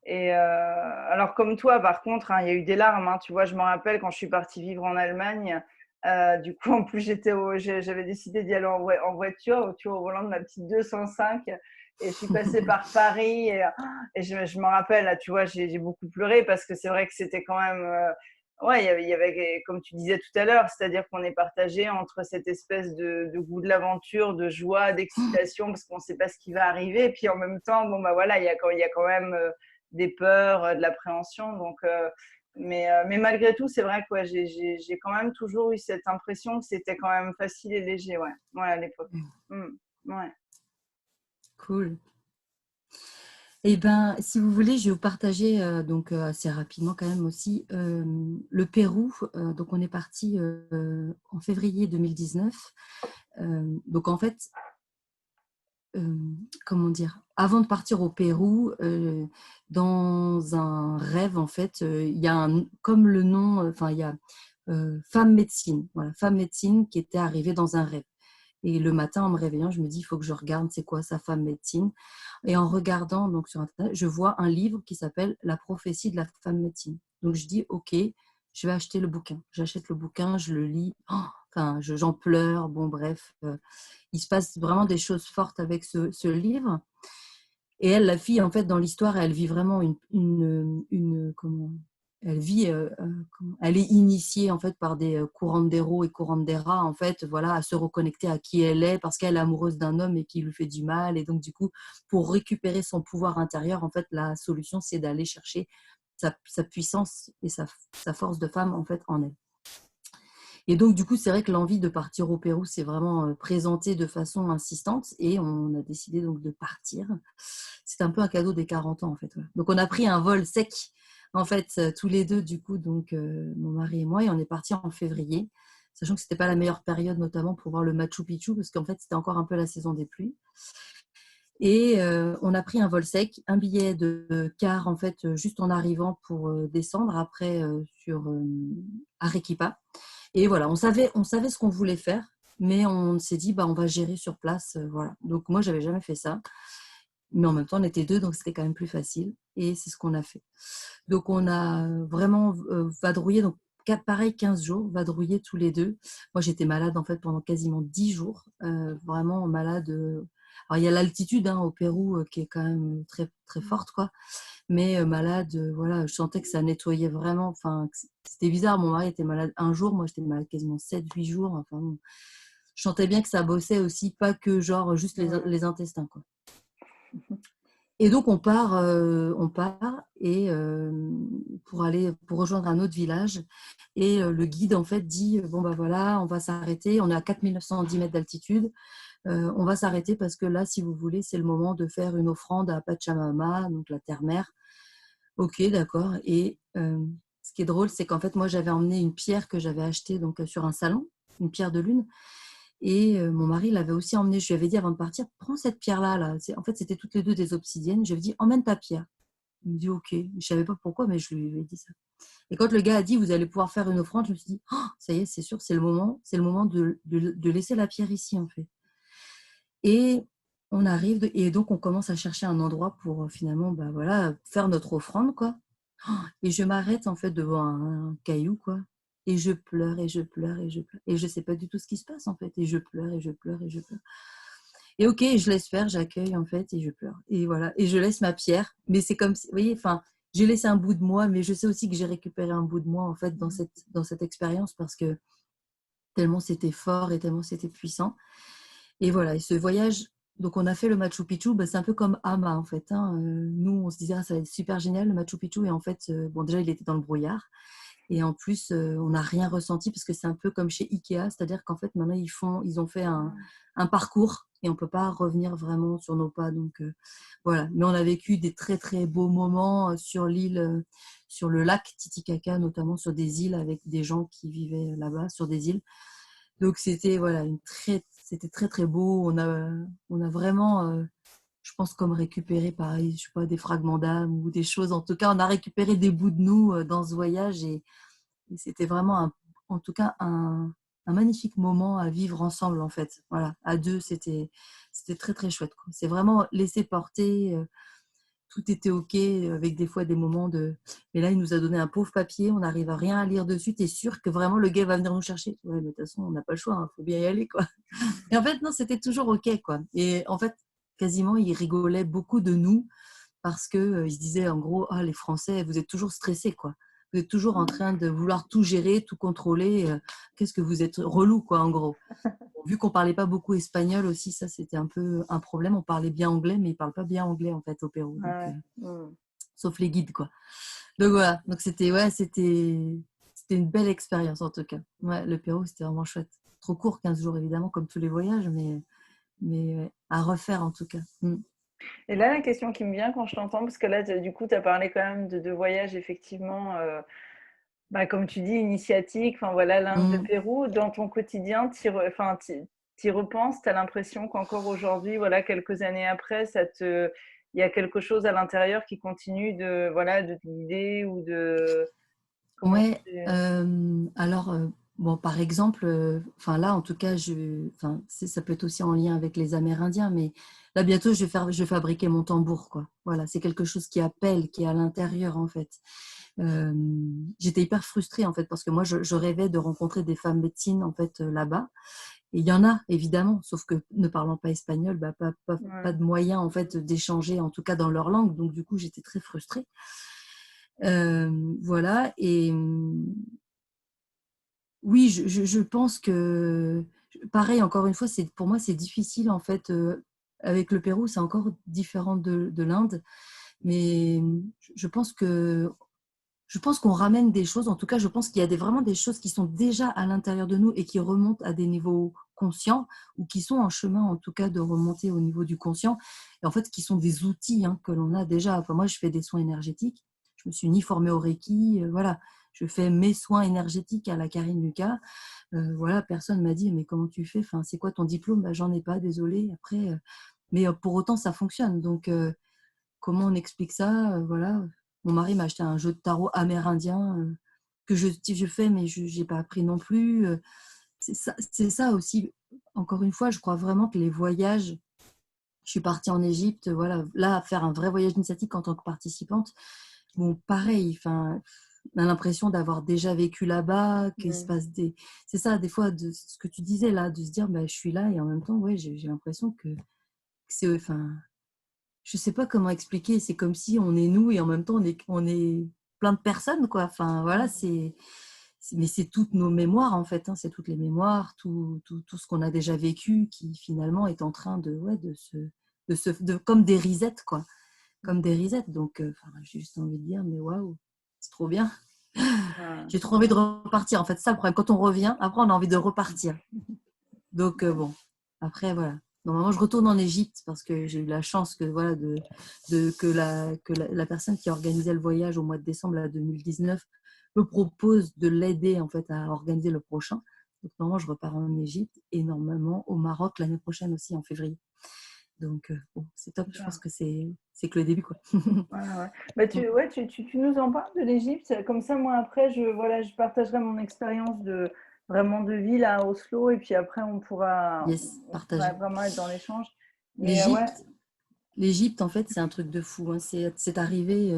alors comme toi, par contre, hein, il y a eu des larmes, hein. Tu vois, je me rappelle quand je suis partie vivre en Allemagne, du coup, en plus, j'avais décidé d'y aller en voiture, tu vois, au volant de ma petite 205 et je suis passée par Paris et je me rappelle, là, tu vois, j'ai beaucoup pleuré parce que c'est vrai que c'était quand même ouais, il y avait, comme tu disais tout à l'heure, c'est-à-dire qu'on est partagé entre cette espèce de goût de l'aventure, de joie, d'excitation, parce qu'on ne sait pas ce qui va arriver. Et puis en même temps, bon, bah voilà, il y a quand même des peurs, de l'appréhension. Donc, mais malgré tout, c'est vrai que ouais, j'ai quand même toujours eu cette impression que c'était quand même facile et léger, ouais, ouais, à l'époque. Mm, ouais. Cool. Eh ben, si vous voulez, je vais vous partager donc assez rapidement quand même aussi le Pérou. Donc, on est parti en février 2019. Donc, en fait, comment dire, avant de partir au Pérou, dans un rêve, en fait, il y a comme le nom, enfin, il y a femme médecine, voilà, femme médecine qui était arrivée dans un rêve. Et le matin, en me réveillant, je me dis, il faut que je regarde c'est quoi sa femme médecine. Et en regardant donc sur Internet, je vois un livre qui s'appelle La prophétie de la femme médecine. Donc je dis, OK, je vais acheter le bouquin. J'achète le bouquin, je le lis. Oh, enfin, j'en pleure. Bon, bref, il se passe vraiment des choses fortes avec ce livre. Et elle, la fille, en fait, dans l'histoire, elle vit vraiment comment elle vit, elle est initiée en fait par des courantes d'héros et courantes des rats, en fait, voilà, à se reconnecter à qui elle est parce qu'elle est amoureuse d'un homme et qui lui fait du mal. Et donc, du coup, pour récupérer son pouvoir intérieur, en fait, la solution, c'est d'aller chercher sa puissance et sa force de femme, en fait, en elle. Et donc, du coup, c'est vrai que l'envie de partir au Pérou s'est vraiment présentée de façon insistante et on a décidé donc de partir. C'est un peu un cadeau des 40 ans, en fait. Voilà. Donc, on a pris un vol sec, en fait, tous les deux, du coup, donc mon mari et moi, et on est partis en février, sachant que ce n'était pas la meilleure période, notamment pour voir le Machu Picchu, parce qu'en fait, c'était encore un peu la saison des pluies. Et on a pris un vol sec, un billet de car, en fait, juste en arrivant pour descendre après sur Arequipa. Et voilà, on savait ce qu'on voulait faire, mais on s'est dit, bah, on va gérer sur place. Voilà. Donc, moi, je n'avais jamais fait ça. Mais en même temps, on était deux, donc c'était quand même plus facile. Et c'est ce qu'on a fait. Donc, on a vraiment vadrouillé. Donc, pareil, 15 jours, vadrouillé tous les deux. Moi, j'étais malade, en fait, pendant quasiment 10 jours. Vraiment malade. Alors, il y a l'altitude au Pérou qui est quand même très, très forte, quoi. Mais malade, voilà, je sentais que ça nettoyait vraiment. Enfin, c'était bizarre. Mon mari était malade un jour. Moi, j'étais malade quasiment 7, 8 jours. Enfin, bon, je sentais bien que ça bossait aussi, pas que genre juste les intestins, quoi. Et donc on part et pour rejoindre un autre village. Et le guide en fait dit bon bah voilà, on va s'arrêter. On est à 4910 mètres d'altitude. On va s'arrêter parce que là, si vous voulez, c'est le moment de faire une offrande à Pachamama, donc la terre-mère. Ok, d'accord. Et ce qui est drôle, c'est qu'en fait moi j'avais emmené une pierre que j'avais achetée donc sur un salon, une pierre de lune. Et mon mari l'avait aussi emmené. Je lui avais dit avant de partir, prends cette pierre-là. Là. En fait, c'était toutes les deux des obsidiennes. Je lui avais dit, emmène ta pierre. Il me dit, OK. Je ne savais pas pourquoi, mais je lui ai dit ça. Et quand le gars a dit, vous allez pouvoir faire une offrande, je me suis dit, oh, ça y est, c'est sûr, c'est le moment de laisser la pierre ici, en fait. Et on arrive, et donc on commence à chercher un endroit pour finalement bah, voilà, faire notre offrande, quoi. Et je m'arrête en fait devant un caillou, quoi. Et je pleure et je pleure et je pleure. Et je ne sais pas du tout ce qui se passe en fait. Et je pleure et je pleure et je pleure. Et ok, je laisse faire, j'accueille en fait et je pleure. Et voilà. Et je laisse ma pierre. Mais c'est comme si, vous voyez, enfin, j'ai laissé un bout de moi, mais je sais aussi que j'ai récupéré un bout de moi en fait dans cette expérience parce que tellement c'était fort et tellement c'était puissant. Et voilà. Et ce voyage donc on a fait le Machu Picchu, bah, c'est un peu comme Hama en fait, hein. Nous, on se disait, ah, ça va être super génial le Machu Picchu, et en fait, bon, déjà, il était dans le brouillard. Et en plus, on n'a rien ressenti parce que c'est un peu comme chez Ikea, c'est-à-dire qu'en fait, maintenant, ils ont fait un parcours et on ne peut pas revenir vraiment sur nos pas. Donc, voilà. Mais on a vécu des très, très beaux moments sur l'île, sur le lac Titicaca, notamment sur des îles avec des gens qui vivaient là-bas, sur des îles. Donc, c'était voilà, c'était très, très beau. On a vraiment, je pense, comme récupéré, pareil, je sais pas, des fragments d'âme ou des choses. En tout cas, on a récupéré des bouts de nous dans ce voyage et c'était vraiment, en tout cas, un magnifique moment à vivre ensemble, en fait. Voilà, à deux, c'était très, très chouette, quoi. C'est vraiment laisser porter. Tout était OK, avec des fois des moments de. Mais là, il nous a donné un pauvre papier, on n'arrive à rien à lire dessus. T'es sûr que vraiment le gars va venir nous chercher? Ouais, mais de toute façon, on n'a pas le choix, il faut bien y aller, quoi. Et en fait, non, c'était toujours OK, quoi. Et en fait, quasiment, il rigolait beaucoup de nous parce qu'il se disait en gros, ah, les Français, vous êtes toujours stressés, quoi. Vous êtes toujours en train de vouloir tout gérer, tout contrôler. Qu'est-ce que vous êtes relou, quoi, en gros. Bon, vu qu'on parlait pas beaucoup espagnol aussi, ça, c'était un peu un problème. On parlait bien anglais, mais ils parlent pas bien anglais, en fait, au Pérou. Donc, Ouais. sauf les guides, quoi. Donc, voilà. Donc, c'était une belle expérience, en tout cas. Ouais, le Pérou, c'était vraiment chouette. Trop court, 15 jours, évidemment, comme tous les voyages, mais ouais, à refaire, en tout cas. Et là, la question qui me vient quand je t'entends, parce que là, du coup, tu as parlé quand même de voyages, effectivement, bah, comme tu dis, initiatiques, enfin voilà, l'Inde, le Mm. Pérou. Dans ton quotidien, t'y repenses, tu as l'impression qu'encore aujourd'hui, voilà, quelques années après, il y a quelque chose à l'intérieur qui continue voilà, de te guider ou de. Comment Ouais, tu. alors, bon, par exemple, enfin là, en tout cas, enfin, ça peut être aussi en lien avec les Amérindiens, mais là, bientôt, je vais fabriquer mon tambour, quoi. Voilà, c'est quelque chose qui appelle, qui est à l'intérieur, en fait. Euh, J'étais hyper frustrée, en fait, parce que moi, je rêvais de rencontrer des femmes médecines, en fait, là-bas. Et il y en a, évidemment, sauf que ne parlant pas espagnol, bah, pas Ouais. de moyen, en fait, d'échanger, en tout cas dans leur langue. Donc, du coup, j'étais très frustrée. Voilà, et oui, je pense que, pareil, encore une fois, pour moi, c'est difficile, en fait, avec le Pérou, c'est encore différent de l'Inde, mais je pense qu'on ramène des choses, en tout cas, je pense qu'il y a vraiment des choses qui sont déjà à l'intérieur de nous et qui remontent à des niveaux conscients ou qui sont en chemin, en tout cas, de remonter au niveau du conscient, et en fait, qui sont des outils, hein, que l'on a déjà. Enfin, moi, je fais des soins énergétiques, je me suis ni formée au Reiki, voilà, je fais mes soins énergétiques à la Karine Lucas. Voilà, personne m'a dit, mais comment tu fais? Enfin, c'est quoi ton diplôme? Bah, j'en ai pas, désolé. Après, mais pour autant, ça fonctionne. Donc, comment on explique ça? Voilà. Mon mari m'a acheté un jeu de tarot amérindien que je fais, mais je n'ai pas appris non plus. C'est ça aussi. Encore une fois, je crois vraiment que les voyages, je suis partie en Égypte, voilà, là, faire un vrai voyage initiatique en tant que participante. Bon, pareil, enfin, on a l'impression d'avoir déjà vécu là-bas, qu'il se Mm. passe des. C'est ça, des fois, de ce que tu disais là, de se dire, bah, je suis là et en même temps, ouais, j'ai l'impression que c'est. Enfin, je sais pas comment expliquer. C'est comme si on est nous et en même temps on est plein de personnes, quoi. Enfin, voilà, mais c'est toutes nos mémoires, en fait, hein. C'est toutes les mémoires, tout ce qu'on a déjà vécu qui finalement est en train ouais, comme des resets, quoi. Comme des resets. Donc, enfin, j'ai juste envie de dire, mais waouh, c'est trop bien. Ouais. J'ai trop envie de repartir. En fait, ça le problème. Quand on revient, après, on a envie de repartir. Donc, bon, après, voilà. Normalement, je retourne en Égypte parce que j'ai eu la chance que, voilà, que la personne qui organisait le voyage au mois de décembre là, 2019 me propose de l'aider, en fait, à organiser le prochain. Donc, normalement, je repars en Égypte et normalement au Maroc l'année prochaine aussi, en février. Donc, bon, c'est top. Je pense Super. que c'est que le début, quoi. Ouais, ouais. Bah, tu nous en parles de l'Égypte. Comme ça, moi, après, voilà, je partagerai mon expérience vraiment de vie là, à Oslo. Et puis après, Yes, on pourra partagé. vraiment être dans l'échange. Mais ouais, L'Égypte, L'Égypte, en fait, c'est un truc de fou, hein. C'est arrivé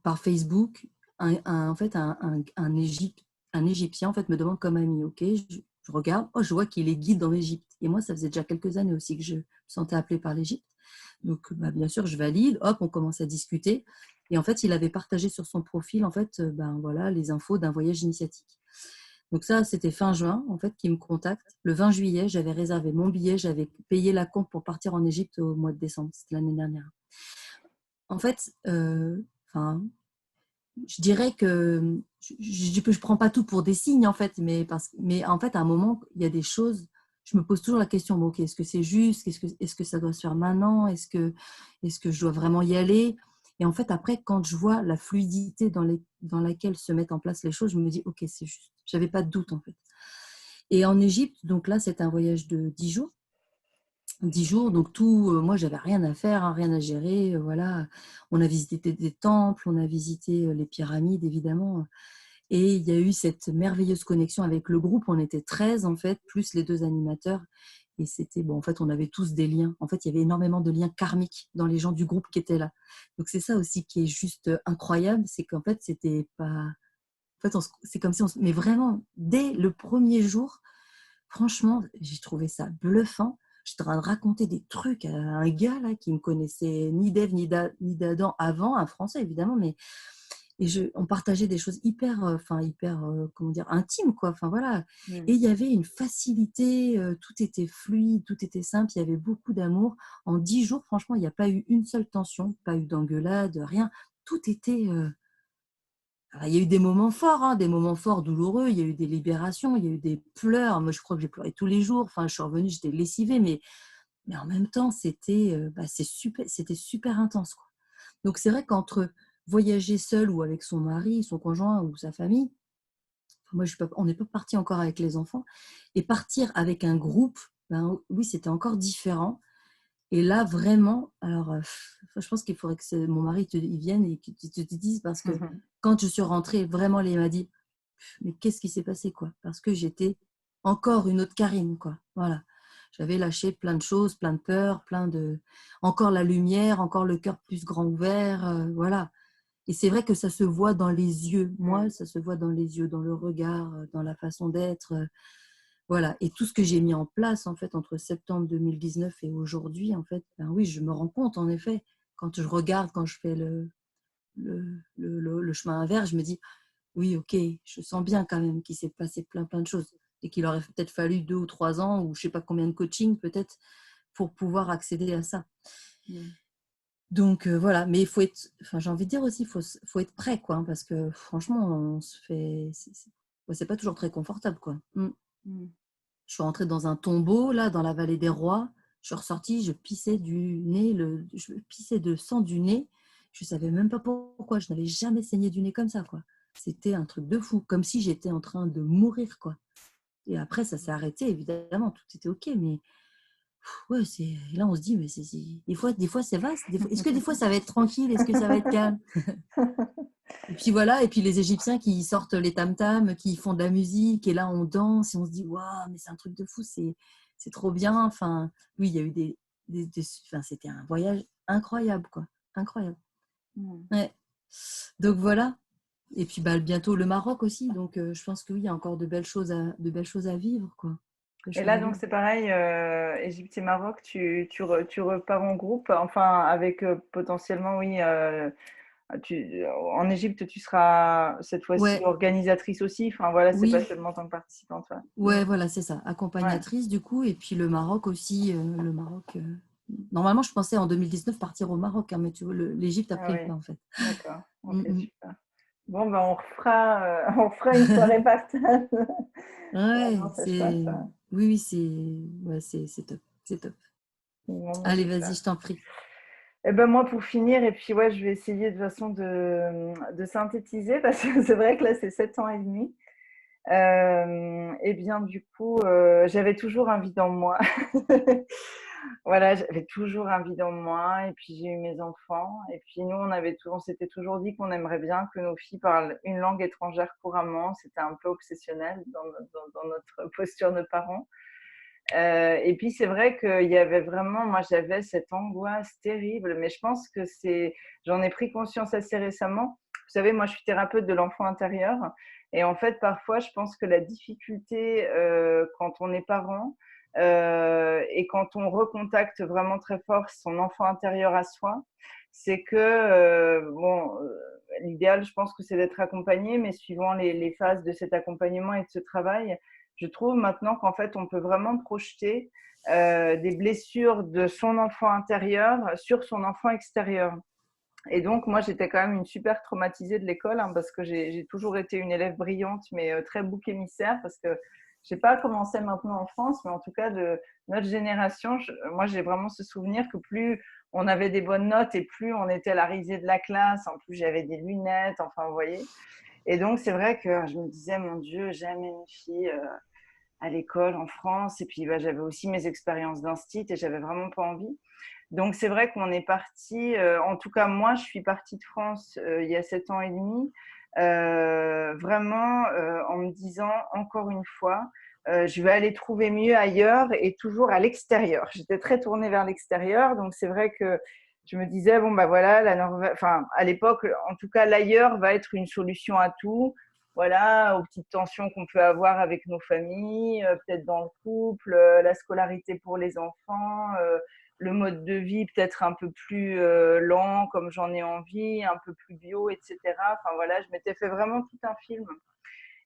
par Facebook. En fait, un Égyptien en fait, me demande comme ami. Ok, je regarde, oh, je vois qu'il est guide en Égypte. Et moi, ça faisait déjà quelques années aussi que je me sentais appelée par l'Égypte. Donc, bah, bien sûr, je valide. Hop, on commence à discuter. Et en fait, il avait partagé sur son profil en fait, ben, voilà, les infos d'un voyage initiatique. Donc ça, c'était fin juin, en fait, qui me contacte. Le 20 juillet, j'avais réservé mon billet, j'avais payé la compte pour partir en Égypte au mois de décembre, c'était l'année dernière. En fait, enfin, je dirais que je prends pas tout pour des signes, en fait, mais en fait, à un moment, il y a des choses, je me pose toujours la question, bon, ok, est-ce que c'est juste? Est-ce que ça doit se faire maintenant? Est-ce que je dois vraiment y aller? Et en fait, après, quand je vois la fluidité dans laquelle se mettent en place les choses, je me dis, ok, c'est juste. J'avais pas de doute, en fait. Et en Égypte, donc là, c'était un voyage de 10 jours. 10 jours, donc tout, moi, j'avais rien à faire, hein, rien à gérer. Voilà. On a visité des temples, on a visité les pyramides, évidemment. Et il y a eu cette merveilleuse connexion avec le groupe. On était 13, en fait, plus les 2 animateurs. Et c'était, bon, en fait, on avait tous des liens. En fait, il y avait énormément de liens karmiques dans les gens du groupe qui étaient là. Donc, c'est ça aussi qui est juste incroyable, c'est qu'en fait, c'était pas. En fait, c'est comme si on. Mais vraiment, dès le premier jour, franchement, j'ai trouvé ça bluffant. J'étais en train de raconter des trucs à un gars là qui me connaissait ni d'Ève ni d'Adam avant, un Français évidemment, mais on partageait des choses hyper, comment dire, intimes quoi. Enfin voilà. Et il y avait une facilité, tout était fluide, tout était simple, il y avait beaucoup d'amour. En 10 jours, franchement, il n'y a pas eu une seule tension, pas eu d'engueulade, rien. Tout était. Alors, il y a eu des moments forts, hein, des moments forts douloureux, il y a eu des libérations, il y a eu des pleurs. Moi, je crois que j'ai pleuré tous les jours. Enfin, je suis revenue, j'étais lessivée, mais en même temps, c'était super intense, quoi. Donc, c'est vrai qu'entre voyager seul ou avec son mari, son conjoint ou sa famille, moi, on n'est pas parti encore avec les enfants, et partir avec un groupe, ben, oui, c'était encore différent. Et là, vraiment, alors, je pense qu'il faudrait que mon mari il vienne et qu'il te dise, parce que quand je suis rentrée, vraiment, il m'a dit, mais qu'est-ce qui s'est passé, quoi? Parce que j'étais encore une autre Karine, quoi. Voilà. J'avais lâché plein de choses, plein de peurs, encore la lumière, encore le cœur plus grand ouvert, voilà. Et c'est vrai que ça se voit dans les yeux. Moi, ça se voit dans les yeux, dans le regard, dans la façon d'être. Voilà. Et tout ce que j'ai mis en place, en fait, entre septembre 2019 et aujourd'hui, en fait, ben oui, je me rends compte, en effet, quand je regarde, quand je fais le chemin inverse, je me dis, oui, ok, je sens bien quand même qu'il s'est passé plein de choses et qu'il aurait peut-être fallu 2 ou 3 ans ou je sais pas combien de coaching peut-être pour pouvoir accéder à ça. Donc voilà, mais il faut être, enfin j'ai envie de dire aussi, faut être prêt quoi, hein, parce que franchement, c'est pas toujours très confortable quoi. Je suis rentrée dans un tombeau là, dans la vallée des rois. Je suis ressortie, je pissais du nez, je pissais de sang du nez. Je savais même pas pourquoi, je n'avais jamais saigné du nez comme ça quoi. C'était un truc de fou, comme si j'étais en train de mourir quoi. Et après ça s'est arrêté évidemment, tout était ok, mais ouais, là on se dit mais des fois c'est vaste. Est-ce que des fois ça va être tranquille, est-ce que ça va être calme? Et puis voilà, et puis les Égyptiens qui sortent les tam-tams, qui font de la musique, et là on danse et on se dit waouh, mais c'est un truc de fou, c'est trop bien. Enfin, oui, il y a eu enfin, c'était un voyage incroyable quoi, incroyable. Ouais. Donc voilà. Et puis bah, bientôt le Maroc aussi, donc je pense que oui, il y a encore de belles choses à vivre quoi. Et là, donc, c'est pareil, Égypte et Maroc, tu repars en groupe, enfin, avec potentiellement, oui, en Égypte, tu seras cette fois-ci Ouais, organisatrice aussi. Enfin, voilà, c'est pas oui, seulement en tant que participante. ouais, voilà, c'est ça, Ouais. accompagnatrice du coup, et puis le Maroc aussi, le Maroc. Normalement, je pensais en 2019 partir au Maroc, hein, mais tu vois, l'Égypte a Ah pris le oui, pas en fait. d'accord. Ok, Mm, super. Bon, ben, on fera une soirée partage. mm. Ouais, Ouais, non, c'est chouette. Ouais. oui, oui, c'est top, c'est top. Bon, ben, Allez, vas-y, super. je t'en prie. Et ben moi, pour finir, et puis ouais, je vais essayer de toute façon de synthétiser parce que c'est vrai que là, c'est 7 ans et demi. Et bien, du coup, j'avais toujours un vide en moi. Voilà, j'avais toujours un vide en moi. Et puis, j'ai eu mes enfants. Et puis, nous, on s'était toujours dit qu'on aimerait bien que nos filles parlent une langue étrangère couramment. C'était un peu obsessionnel dans notre posture de parents. Et puis, c'est vrai qu'il y avait vraiment, moi, j'avais cette angoisse terrible. Mais je pense que j'en ai pris conscience assez récemment. Vous savez, moi, je suis thérapeute de l'enfant intérieur. Et en fait, parfois, je pense que la difficulté quand on est parent et quand on recontacte vraiment très fort son enfant intérieur à soi, c'est que, bon, l'idéal, je pense que c'est d'être accompagné, mais suivant les phases de cet accompagnement et de ce travail, je trouve maintenant qu'en fait, on peut vraiment projeter des blessures de son enfant intérieur sur son enfant extérieur. Et donc, moi, j'étais quand même une super traumatisée de l'école, hein, parce que j'ai toujours été une élève brillante, mais très bouc émissaire, parce que je n'ai pas commencé maintenant en France, mais en tout cas de notre génération, moi, j'ai vraiment ce souvenir que plus on avait des bonnes notes et plus on était la risée de la classe. En plus, j'avais des lunettes, enfin, vous voyez. Et donc, c'est vrai que je me disais, mon Dieu, jamais une fille à l'école en France. Et puis, bah, j'avais aussi mes expériences d'instit et j'avais vraiment pas envie. Donc, c'est vrai qu'on est parti, en tout cas, moi, je suis partie de France il y a 7 ans et demi, vraiment en me disant, encore une fois, je vais aller trouver mieux ailleurs et toujours à l'extérieur. J'étais très tournée vers l'extérieur, donc c'est vrai que je me disais, bon, bah voilà, la Norvège, enfin, à l'époque, en tout cas, l'ailleurs va être une solution à tout. Voilà, aux petites tensions qu'on peut avoir avec nos familles, peut-être dans le couple, la scolarité pour les enfants, le mode de vie peut-être un peu plus lent comme j'en ai envie, un peu plus bio, etc. Enfin voilà, je m'étais fait vraiment tout un film.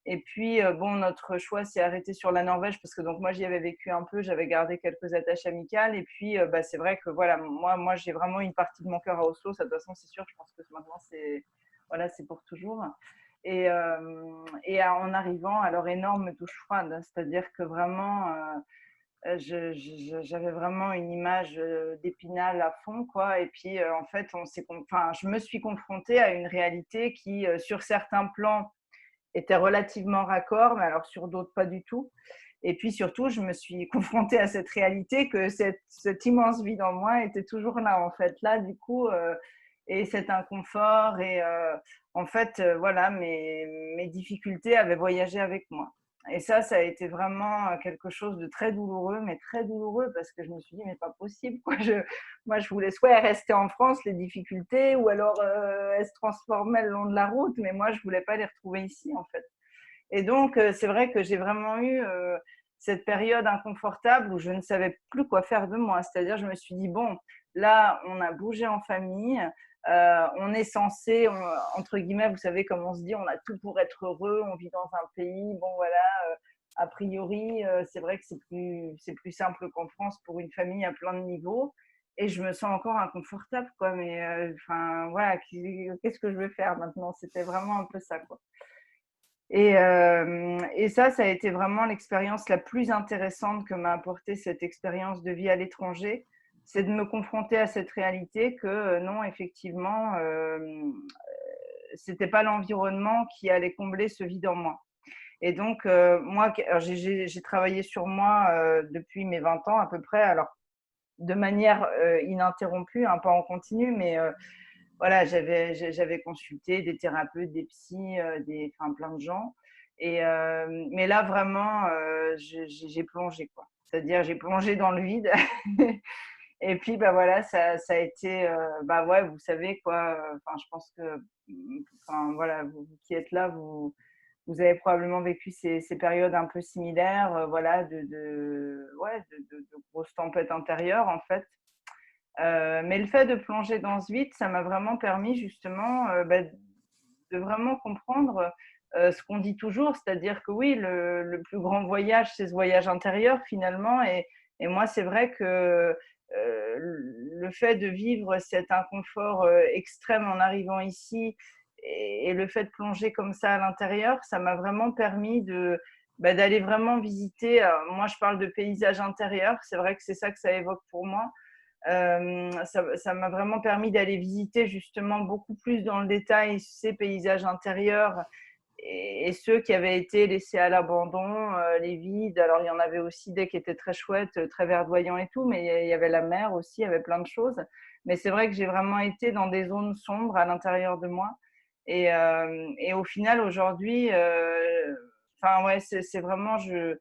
Et puis bon, notre choix s'est arrêté sur la Norvège parce que donc moi j'y avais vécu un peu, j'avais gardé quelques attaches amicales. Et puis bah, c'est vrai que voilà, moi j'ai vraiment une partie de mon cœur à Oslo. Ça, de toute façon c'est sûr, je pense que maintenant c'est voilà, c'est pour toujours. Et en arrivant, alors énorme douche froide, hein, c'est-à-dire que vraiment j'avais vraiment une image d'Épinal à fond, quoi. Et puis, en fait, je me suis confrontée à une réalité qui, sur certains plans, était relativement raccord, mais alors sur d'autres, pas du tout. Et puis surtout, je me suis confrontée à cette réalité que cette immense vide en moi était toujours là, en fait. Là, du coup, et cet inconfort. Et en fait, voilà, mes difficultés avaient voyagé avec moi. Et ça a été vraiment quelque chose de très douloureux, mais très douloureux, parce que je me suis dit, mais pas possible, quoi. Moi, je voulais soit rester en France, les difficultés, ou alors elles se transformaient le long de la route, mais moi, je voulais pas les retrouver ici, en fait. Et donc, c'est vrai que j'ai vraiment eu cette période inconfortable où je ne savais plus quoi faire de moi. C'est-à-dire, je me suis dit, bon, là, on a bougé en famille, on est censé, entre guillemets, vous savez, comme on se dit, on a tout pour être heureux, on vit dans un pays, bon, voilà, a priori, c'est vrai que c'est plus simple qu'en France pour une famille à plein de niveaux. Et je me sens encore inconfortable, quoi. Mais enfin, voilà, qu'est-ce que je vais faire maintenant? C'était vraiment un peu ça, quoi. Et ça a été vraiment l'expérience la plus intéressante que m'a apporté cette expérience de vie à l'étranger. C'est de me confronter à cette réalité que non, effectivement, c'était pas l'environnement qui allait combler ce vide en moi. Et donc, moi, j'ai travaillé sur moi depuis mes 20 ans à peu près, alors de manière ininterrompue, hein, pas en continu, mais voilà, j'avais consulté des thérapeutes, des psys, enfin, plein de gens. Mais là, vraiment, j'ai plongé, quoi. C'est-à-dire, j'ai plongé dans le vide. Et puis, bah voilà, ça a été, bah ouais, vous savez quoi. Enfin, je pense que, enfin voilà, vous qui êtes là, vous avez probablement vécu ces périodes un peu similaires, voilà, ouais, de grosses tempêtes intérieures, en fait. Mais le fait de plonger dans ce vide, ça m'a vraiment permis justement bah, de vraiment comprendre ce qu'on dit toujours, c'est-à-dire que oui, le plus grand voyage, c'est ce voyage intérieur finalement. Et moi, c'est vrai que le fait de vivre cet inconfort extrême en arrivant ici et le fait de plonger comme ça à l'intérieur, ça m'a vraiment permis d'aller vraiment visiter. Moi, je parle de paysage intérieur, c'est vrai que c'est ça que ça évoque pour moi. Ça m'a vraiment permis d'aller visiter justement beaucoup plus dans le détail ces paysages intérieurs et ceux qui avaient été laissés à l'abandon, les vides. Alors, il y en avait aussi des qui étaient très chouettes, très verdoyants et tout, mais il y avait la mer aussi, il y avait plein de choses. Mais c'est vrai que j'ai vraiment été dans des zones sombres à l'intérieur de moi. Et au final, aujourd'hui, enfin, ouais, c'est vraiment, je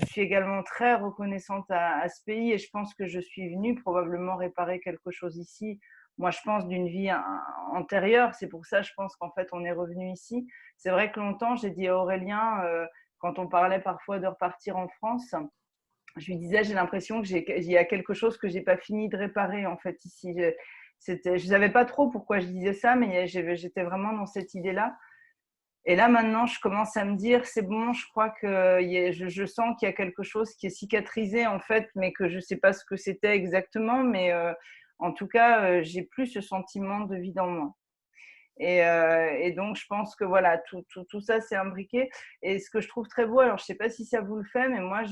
suis également très reconnaissante à ce pays et je pense que je suis venue probablement réparer quelque chose ici. Moi, je pense d'une vie antérieure. C'est pour ça, je pense qu'en fait, on est revenu ici. C'est vrai que longtemps, j'ai dit à Aurélien, quand on parlait parfois de repartir en France, je lui disais, j'ai l'impression qu'il y a quelque chose que j'ai pas fini de réparer en fait ici. je savais pas trop pourquoi je disais ça, mais j'étais vraiment dans cette idée-là. Et là, maintenant, je commence à me dire, c'est bon, je crois que je sens qu'il y a quelque chose qui est cicatrisé, en fait, mais que je ne sais pas ce que c'était exactement. Mais en tout cas, j'ai plus ce sentiment de vide en moi. Et donc, je pense que voilà, tout ça, c'est imbriqué. Et ce que je trouve très beau, alors je ne sais pas si ça vous le fait, mais moi,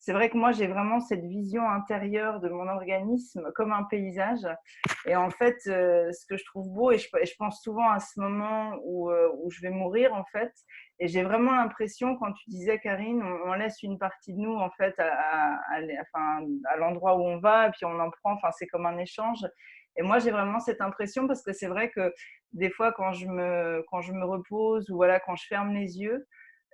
c'est vrai que moi, j'ai vraiment cette vision intérieure de mon organisme comme un paysage. Et en fait, ce que je trouve beau, et je pense souvent à ce moment où je vais mourir, en fait, et j'ai vraiment l'impression, quand tu disais, Karine, on laisse une partie de nous, en fait, enfin, à l'endroit où on va, et puis on en prend, enfin, c'est comme un échange. Et moi, j'ai vraiment cette impression parce que c'est vrai que des fois, quand je me repose ou voilà, quand je ferme les yeux,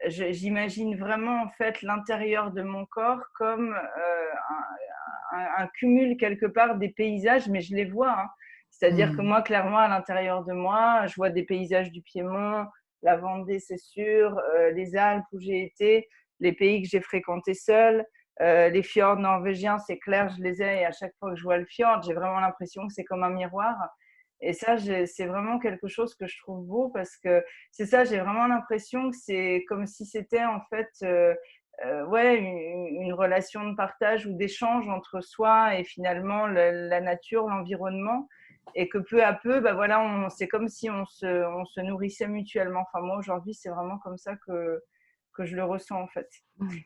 j'imagine vraiment en fait l'intérieur de mon corps comme un cumul quelque part des paysages, mais je les vois. Hein. C'est-à-dire que moi, clairement, à l'intérieur de moi, je vois des paysages du Piémont, la Vendée, c'est sûr, les Alpes où j'ai été, les pays que j'ai fréquentés seule. Les fjords norvégiens, c'est clair, je les ai et à chaque fois que je vois le fjord, j'ai vraiment l'impression que c'est comme un miroir. Et ça, c'est vraiment quelque chose que je trouve beau parce que c'est ça, j'ai vraiment l'impression que c'est comme si c'était en fait ouais, une relation de partage ou d'échange entre soi et finalement la nature, l'environnement. Et que peu à peu, bah voilà, c'est comme si on se nourrissait mutuellement. Enfin, moi, aujourd'hui, c'est vraiment comme ça que je le ressens en fait.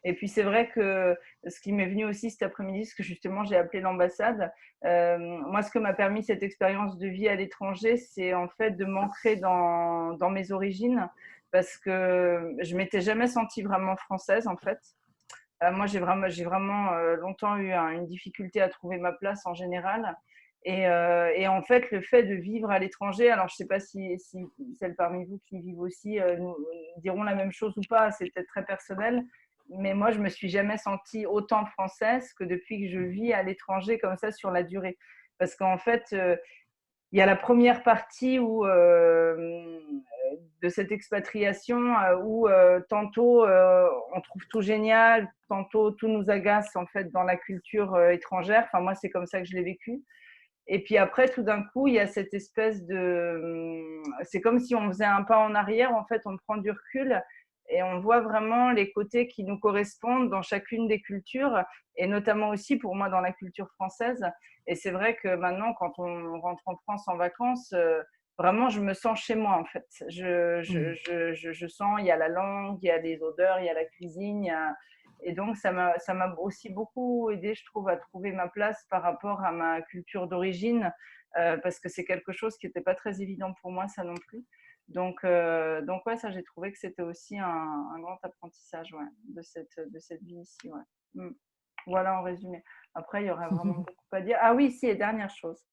Et puis c'est vrai que ce qui m'est venu aussi cet après-midi, ce que justement j'ai appelé l'ambassade, moi ce que m'a permis cette expérience de vie à l'étranger, c'est en fait de m'ancrer dans mes origines parce que je m'étais jamais sentie vraiment française en fait. Moi j'ai vraiment longtemps eu une difficulté à trouver ma place en général. Et en fait, le fait de vivre à l'étranger, alors je ne sais pas si celles parmi vous qui vivent aussi nous diront la même chose ou pas, c'est peut-être très personnel, mais moi, je ne me suis jamais sentie autant française que depuis que je vis à l'étranger comme ça sur la durée. Parce qu'en fait, il y a la première partie de cette expatriation où tantôt on trouve tout génial, tantôt tout nous agace en fait dans la culture étrangère. Enfin, moi, c'est comme ça que je l'ai vécu. Et puis après, tout d'un coup, il y a cette espèce de… C'est comme si on faisait un pas en arrière, en fait, on prend du recul et on voit vraiment les côtés qui nous correspondent dans chacune des cultures, et notamment aussi pour moi dans la culture française. Et c'est vrai que maintenant, quand on rentre en France en vacances, vraiment, je me sens chez moi, en fait. Je sens, il y a la langue, il y a les odeurs, il y a la cuisine, il y a… Et donc, ça m'a aussi beaucoup aidé, je trouve, à trouver ma place par rapport à ma culture d'origine, parce que c'est quelque chose qui n'était pas très évident pour moi, ça non plus. Donc ouais, ça, j'ai trouvé que c'était aussi un grand apprentissage ouais, de cette vie ici. Ouais. Voilà en résumé. Après, il y aurait vraiment beaucoup à dire. Ah oui, si, et dernière chose,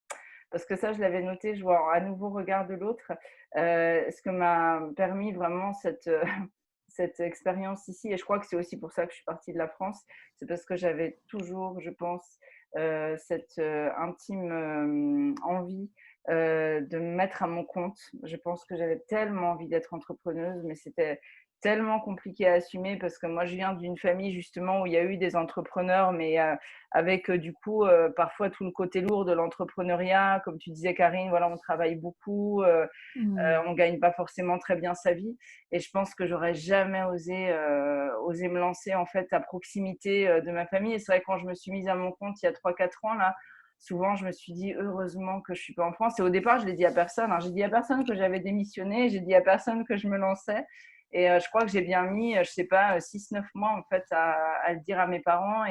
parce que ça, je l'avais noté, je vois à nouveau regard de l'autre, ce que m'a permis vraiment cette expérience ici, et je crois que c'est aussi pour ça que je suis partie de la France, c'est parce que j'avais toujours, je pense, cette intime envie de me mettre à mon compte. Je pense que j'avais tellement envie d'être entrepreneuse, mais c'était tellement compliqué à assumer parce que moi, je viens d'une famille justement où il y a eu des entrepreneurs, mais avec du coup parfois tout le côté lourd de l'entrepreneuriat. Comme tu disais, Karine, voilà, on travaille beaucoup, on ne gagne pas forcément très bien sa vie. Et je pense que j'aurais jamais osé me lancer en fait à proximité de ma famille. Et c'est vrai que quand je me suis mise à mon compte il y a 3-4 ans, là, souvent je me suis dit heureusement que je ne suis pas en France. Et au départ, je l'ai dit à personne. Hein. J'ai dit à personne que j'avais démissionné. J'ai dit à personne que je me lançais. Et je crois que j'ai bien mis, je ne sais pas, 6-9 mois en fait à le dire à mes parents.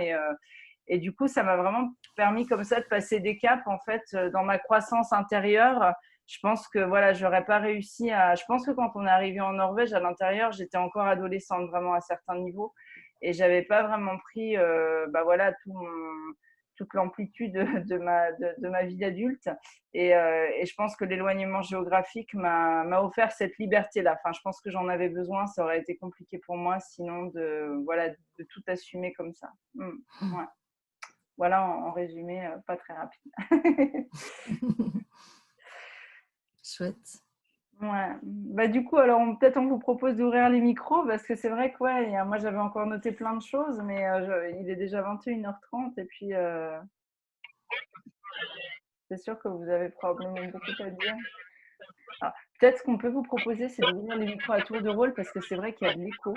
Et du coup, ça m'a vraiment permis comme ça de passer des caps en fait dans ma croissance intérieure. Je pense que voilà, j'aurais pas réussi à. Je pense que quand on est arrivé en Norvège, à l'intérieur, j'étais encore adolescente vraiment à certains niveaux et j'avais pas vraiment pris, bah voilà, toute l'amplitude de ma vie d'adulte. Et je pense que l'éloignement géographique m'a offert cette liberté-là. Enfin, je pense que j'en avais besoin. Ça aurait été compliqué pour moi, sinon voilà, de tout assumer comme ça. Ouais. Voilà, en résumé, pas très rapide. Chouette. Ouais. Bah, du coup, alors peut-être on vous propose d'ouvrir les micros parce que c'est vrai que ouais, moi j'avais encore noté plein de choses, mais il est déjà 21h30 et puis c'est sûr que vous avez probablement beaucoup à dire. Alors, peut-être ce qu'on peut vous proposer, c'est d'ouvrir les micros à tour de rôle parce que c'est vrai qu'il y a de l'écho.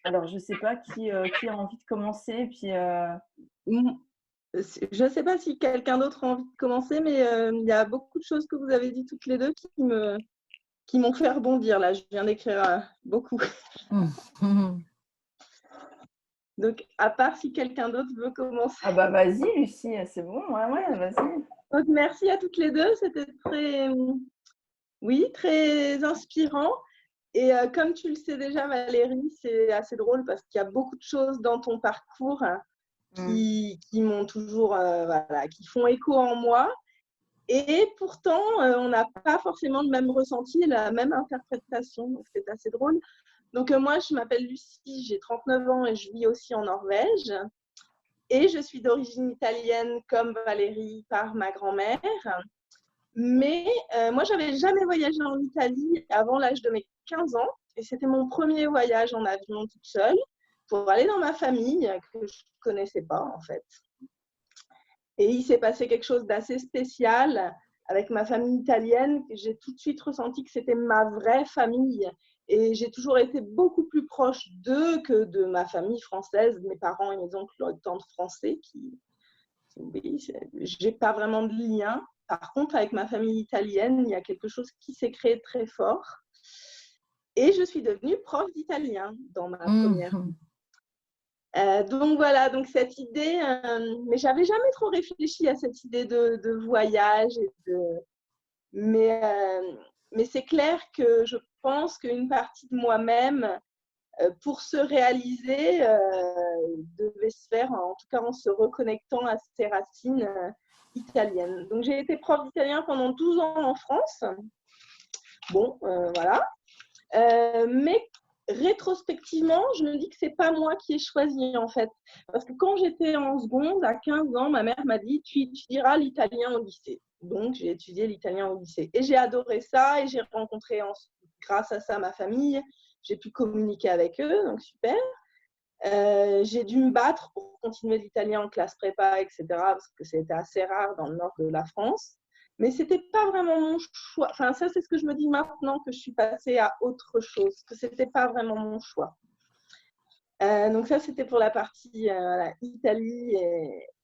Alors, je ne sais pas qui a envie de commencer. Et puis, Je ne sais pas si quelqu'un d'autre a envie de commencer, mais il y a beaucoup de choses que vous avez dit toutes les deux qui m'ont fait rebondir. Là, je viens d'écrire beaucoup. Donc, à part si quelqu'un d'autre veut commencer. Ah bah vas-y, Lucie, c'est bon. Ouais, vas-y. Donc, merci à toutes les deux. C'était très inspirant. Et comme tu le sais déjà, Valérie, c'est assez drôle parce qu'il y a beaucoup de choses dans ton parcours qui m'ont toujours, qui font écho en moi. Et pourtant, on n'a pas forcément le même ressenti, la même interprétation. Donc, c'est assez drôle. Donc, moi, je m'appelle Lucie, j'ai 39 ans et je vis aussi en Norvège. Et je suis d'origine italienne comme Valérie par ma grand-mère. Mais moi, je n'avais jamais voyagé en Italie avant l'âge de mes 15 ans. Et c'était mon premier voyage en avion toute seule pour aller dans ma famille que je ne connaissais pas en fait. Et il s'est passé quelque chose d'assez spécial avec ma famille italienne. J'ai tout de suite ressenti que c'était ma vraie famille. Et j'ai toujours été beaucoup plus proche d'eux que de ma famille française, mes parents et mes oncles et tantes français. J'ai pas vraiment de lien. Par contre, avec ma famille italienne, il y a quelque chose qui s'est créé très fort. Et je suis devenue prof d'italien dans ma première vie. Donc voilà, donc cette idée, mais j'avais jamais trop réfléchi à cette idée de voyage. Mais c'est clair que je pense qu'une partie de moi-même, pour se réaliser, devait se faire, en tout cas en se reconnectant à ses racines italiennes. Donc j'ai été prof d'italien pendant 12 ans en France. Bon, voilà. Mais rétrospectivement, je me dis que c'est pas moi qui ai choisi en fait. Parce que quand j'étais en seconde, à 15 ans, ma mère m'a dit « tu étudieras l'italien au lycée ». Donc, j'ai étudié l'italien au lycée. Et j'ai adoré ça et j'ai rencontré, grâce à ça, ma famille. J'ai pu communiquer avec eux, donc super. J'ai dû me battre pour continuer l'italien en classe prépa, etc. Parce que c'était assez rare dans le nord de la France. Mais ce n'était pas vraiment mon choix. Enfin, ça, c'est ce que je me dis maintenant que je suis passée à autre chose, que ce n'était pas vraiment mon choix. Donc ça, c'était pour la partie Italie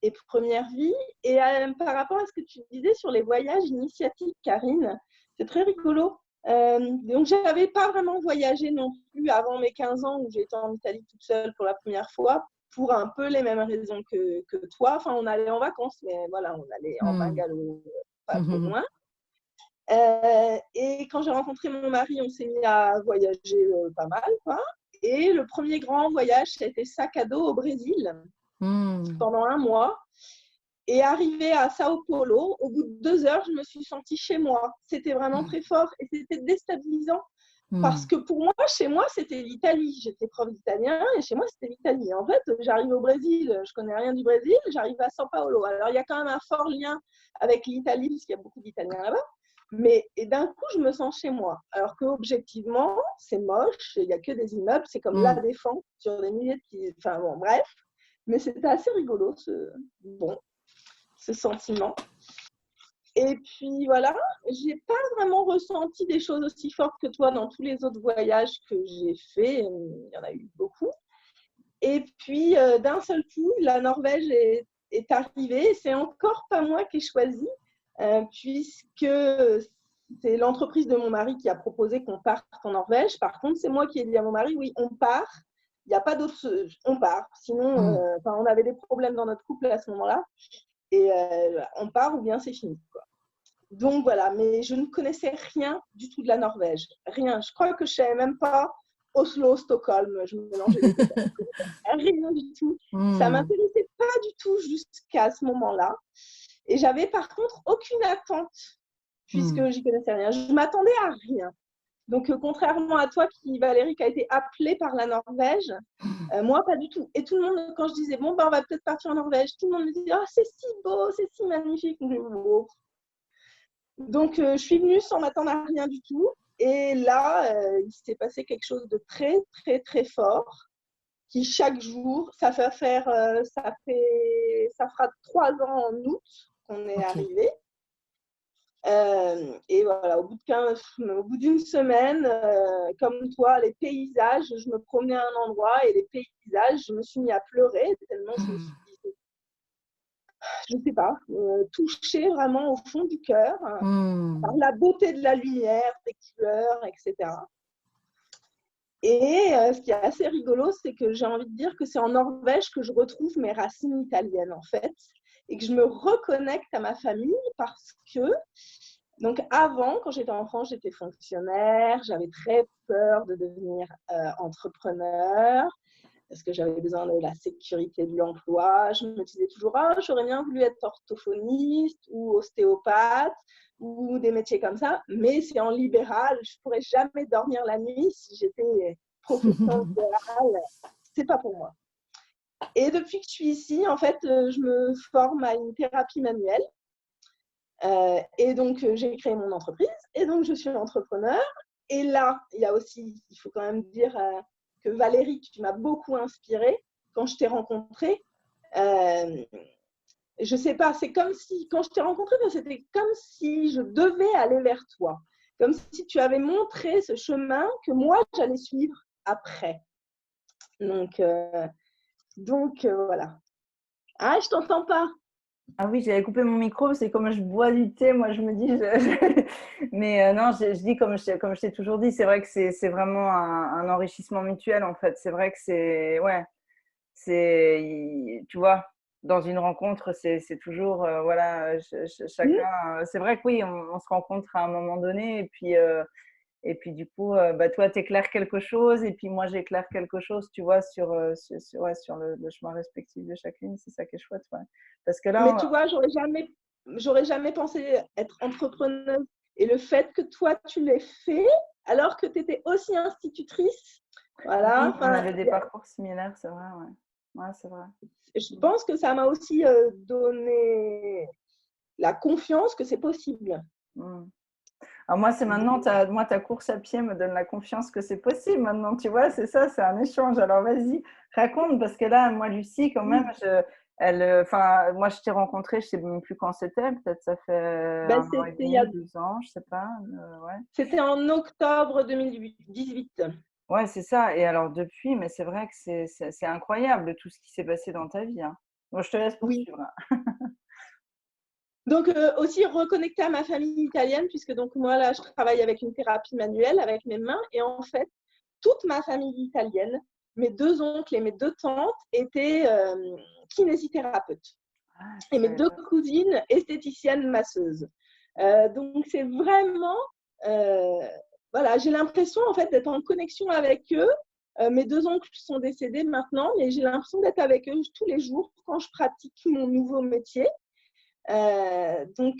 et première vie. Et par rapport à ce que tu disais sur les voyages initiatiques, Karine, c'est très rigolo. Donc, je n'avais pas vraiment voyagé non plus avant mes 15 ans où j'étais en Italie toute seule pour la première fois, pour un peu les mêmes raisons que toi. Enfin, on allait en vacances, mais voilà, on allait en bungalow, pas trop loin. Et quand j'ai rencontré mon mari, on s'est mis à voyager pas mal, quoi. Et le premier grand voyage, ça a été sac à dos au Brésil pendant 1 mois. Et arrivé à Sao Paulo, au bout de 2 heures, je me suis sentie chez moi. C'était vraiment très fort et c'était déstabilisant. Parce que pour moi, chez moi, c'était l'Italie. J'étais prof d'italien et chez moi, c'était l'Italie. En fait, j'arrive au Brésil, je connais rien du Brésil, j'arrive à Sao Paulo. Alors, il y a quand même un fort lien avec l'Italie, parce qu'il y a beaucoup d'Italiens là-bas. Et d'un coup, je me sens chez moi. Alors qu'objectivement, c'est moche, il n'y a que des immeubles, c'est comme La Défense, sur des milliers de kilomètres. Enfin bon, bref. Mais c'était assez rigolo, ce sentiment. Et puis voilà, j'ai pas vraiment ressenti des choses aussi fortes que toi dans tous les autres voyages que j'ai faits. Il y en a eu beaucoup. Et puis d'un seul coup, la Norvège est arrivée. C'est encore pas moi qui ai choisi, puisque c'est l'entreprise de mon mari qui a proposé qu'on parte en Norvège. Par contre, c'est moi qui ai dit à mon mari, oui, on part. Il n'y a pas d'autre, on part. Sinon, on avait des problèmes dans notre couple à ce moment-là. Et on part ou bien c'est fini, quoi. Donc voilà, mais je ne connaissais rien du tout de la Norvège. Rien. Je crois que je ne savais même pas Oslo, Stockholm. Je me mélangeais les deux. Rien du tout. Ça ne m'intéressait pas du tout jusqu'à ce moment-là. Et j'avais par contre aucune attente, puisque j'y connaissais rien. Je m'attendais à rien. Donc, contrairement à toi, Valérie, qui a été appelée par la Norvège, moi, pas du tout. Et tout le monde, quand je disais, bon, on va peut-être partir en Norvège, tout le monde me disait, oh, c'est si beau, c'est si magnifique. Donc, je suis venue sans m'attendre à rien du tout. Et là, il s'est passé quelque chose de très, très, très fort, qui chaque jour, ça fera 3 ans en août qu'on est arrivé. Et voilà, au bout d'une semaine, comme toi, les paysages, je me promenais à un endroit et les paysages, je me suis mis à pleurer tellement je me suis dit, je ne sais pas, touchée vraiment au fond du cœur par la beauté de la lumière, des couleurs, etc. Et ce qui est assez rigolo, c'est que j'ai envie de dire que c'est en Norvège que je retrouve mes racines italiennes, en fait, et que je me reconnecte à ma famille parce que, donc avant, quand j'étais enfant, j'étais fonctionnaire, j'avais très peur de devenir entrepreneur parce que j'avais besoin de la sécurité de l'emploi. Je me disais toujours, ah, j'aurais bien voulu être orthophoniste ou ostéopathe ou des métiers comme ça, mais c'est en libéral, je ne pourrais jamais dormir la nuit si j'étais profession libérale, c'est pas pour moi. Et depuis que je suis ici, en fait, je me forme à une thérapie manuelle. Et donc, j'ai créé mon entreprise et donc je suis entrepreneur. Et là, il y a aussi, il faut quand même dire que Valérie, tu m'as beaucoup inspirée quand je t'ai rencontrée. Je sais pas, c'est comme si, quand je t'ai rencontrée, c'était comme si je devais aller vers toi. Comme si tu avais montré ce chemin que moi, j'allais suivre après. Donc voilà. Ah, je t'entends pas. Ah oui, j'avais coupé mon micro, c'est comme je bois du thé, moi je me dis, mais non, je dis comme je t'ai toujours dit, c'est vrai que c'est vraiment un enrichissement mutuel en fait. C'est vrai que ouais, tu vois, dans une rencontre, c'est toujours, voilà, chacun, c'est vrai que oui, on se rencontre à un moment donné et puis du coup, bah, toi, tu éclaires quelque chose et puis moi, j'éclaire quelque chose, tu vois, ouais, sur le chemin respectif de chacune. C'est ça qui est chouette, ouais. Parce que Mais tu là, vois, j'aurais jamais pensé être entrepreneuse. Et le fait que toi, tu l'aies fait, alors que tu étais aussi institutrice, voilà. oui, on avait des parcours similaires, c'est vrai, ouais. Ouais, c'est vrai. Je pense que ça m'a aussi donné la confiance que c'est possible. Alors moi, c'est maintenant, moi, ta course à pied me donne la confiance que c'est possible maintenant, tu vois, c'est ça, c'est un échange. Alors vas-y, raconte, parce que là, moi, Lucie, quand même, moi, je t'ai rencontrée, je ne sais même plus quand c'était, peut-être ça fait Ben, 1 an et demi, 2 ans, je ne sais pas. Ouais. C'était en octobre 2018. Ouais, c'est ça. Et alors depuis, mais c'est vrai que c'est incroyable tout ce qui s'est passé dans ta vie. Hein. Bon, je te laisse Oui. poursuivre. Donc aussi reconnecter à ma famille italienne, puisque donc moi là je travaille avec une thérapie manuelle avec mes mains et en fait toute ma famille italienne, mes 2 oncles et mes 2 tantes étaient kinésithérapeutes et mes 2 cousines esthéticiennes masseuses. Donc c'est vraiment voilà, j'ai l'impression en fait d'être en connexion avec eux. Mes 2 oncles sont décédés maintenant, mais j'ai l'impression d'être avec eux tous les jours quand je pratique mon nouveau métier. Donc,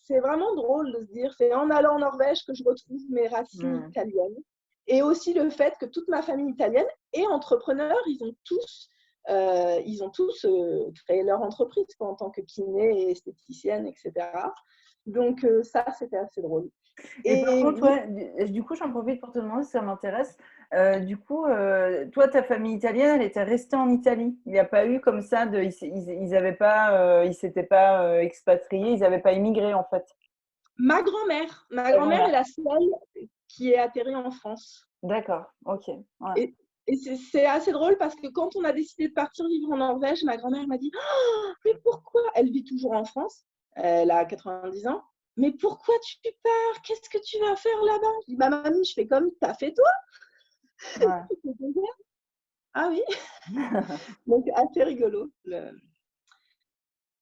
c'est vraiment drôle de se dire, c'est en allant en Norvège que je retrouve mes racines italiennes. Et aussi le fait que toute ma famille italienne est entrepreneur, ils ont tous créé leur entreprise en tant que kiné et esthéticienne, etc. Donc, ça, c'était assez drôle. Et par contre, ouais, du coup, j'en profite pour te demander si ça m'intéresse. Du coup, toi, ta famille italienne, elle était restée en Italie. Il n'y a pas eu comme ça, ils n'avaient pas, ils s'étaient pas expatriés, ils n'avaient pas immigré en fait. Ma grand-mère est la seule qui est atterrie en France. D'accord, ok. Ouais. Et c'est assez drôle parce que quand on a décidé de partir vivre en Norvège, ma grand-mère m'a dit oh, mais pourquoi? Elle vit toujours en France, elle a 90 ans. Mais pourquoi tu pars? Qu'est-ce que tu vas faire là-bas? Je dis bah mamie, je fais comme t'as fait toi. Ouais. Ah oui. Donc assez rigolo.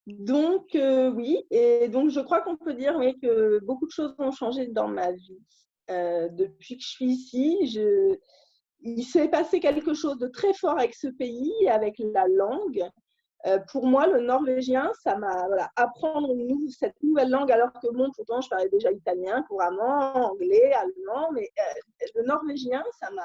Donc oui, et donc je crois qu'on peut dire oui, que beaucoup de choses ont changé dans ma vie. Depuis que je suis ici, il s'est passé quelque chose de très fort avec ce pays, avec la langue. Pour moi, le norvégien, ça m'a apprendre cette nouvelle langue, alors que bon, pourtant, je parlais déjà italien couramment, anglais, allemand, mais le norvégien, ça m'a.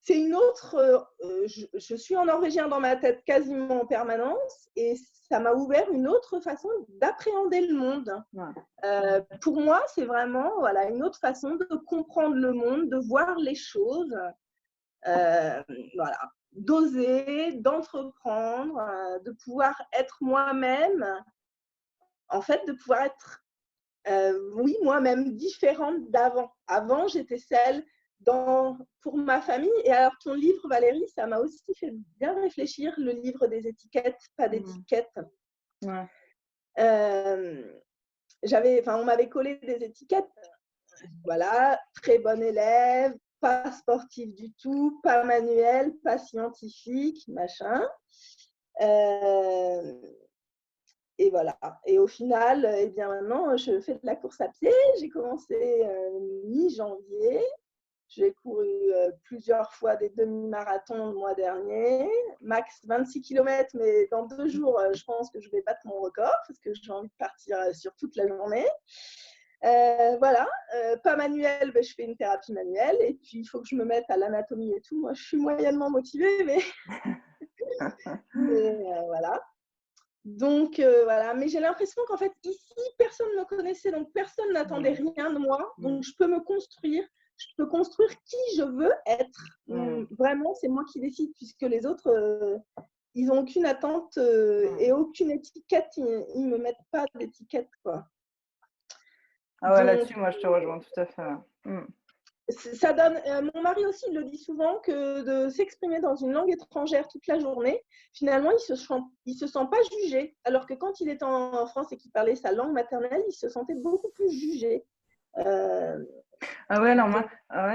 C'est une autre. Je suis en norvégien dans ma tête quasiment en permanence, et ça m'a ouvert une autre façon d'appréhender le monde. Pour moi, c'est vraiment une autre façon de comprendre le monde, de voir les choses. D'oser, d'entreprendre, de pouvoir être moi-même, en fait, de pouvoir être Oui, moi-même différente d'avant. Avant, j'étais celle pour ma famille. Et alors, ton livre, Valérie, ça m'a aussi fait bien réfléchir, le livre des étiquettes, pas d'étiquettes. Ouais. On m'avait collé des étiquettes. Voilà, très bonne élève, pas sportive du tout, pas manuelle, pas scientifique, machin. Et voilà. Et au final, eh bien maintenant, je fais de la course à pied. J'ai commencé mi-janvier. J'ai couru plusieurs fois des demi-marathons le mois dernier, max 26 km, mais dans 2 jours, je pense que je vais battre mon record parce que j'ai envie de partir sur toute la journée. Voilà, pas manuel, je fais une thérapie manuelle et puis il faut que je me mette à l'anatomie et tout. Moi, je suis moyennement motivée, mais, voilà. Donc, voilà. Mais j'ai l'impression qu'en fait, ici, personne ne me connaissait, donc personne n'attendait rien de moi. Donc, je peux me construire. Je peux construire qui je veux être. Vraiment, c'est moi qui décide, puisque les autres, ils n'ont aucune attente et aucune étiquette. Ils ne me mettent pas d'étiquette, quoi. Ah ouais, là-dessus, moi, je te rejoins tout à fait. Ça donne, mon mari aussi il le dit souvent, que de s'exprimer dans une langue étrangère toute la journée, finalement, il se sent pas jugé. Alors que quand il était en France et qu'il parlait sa langue maternelle, il se sentait beaucoup plus jugé. Ah ouais, alors moi,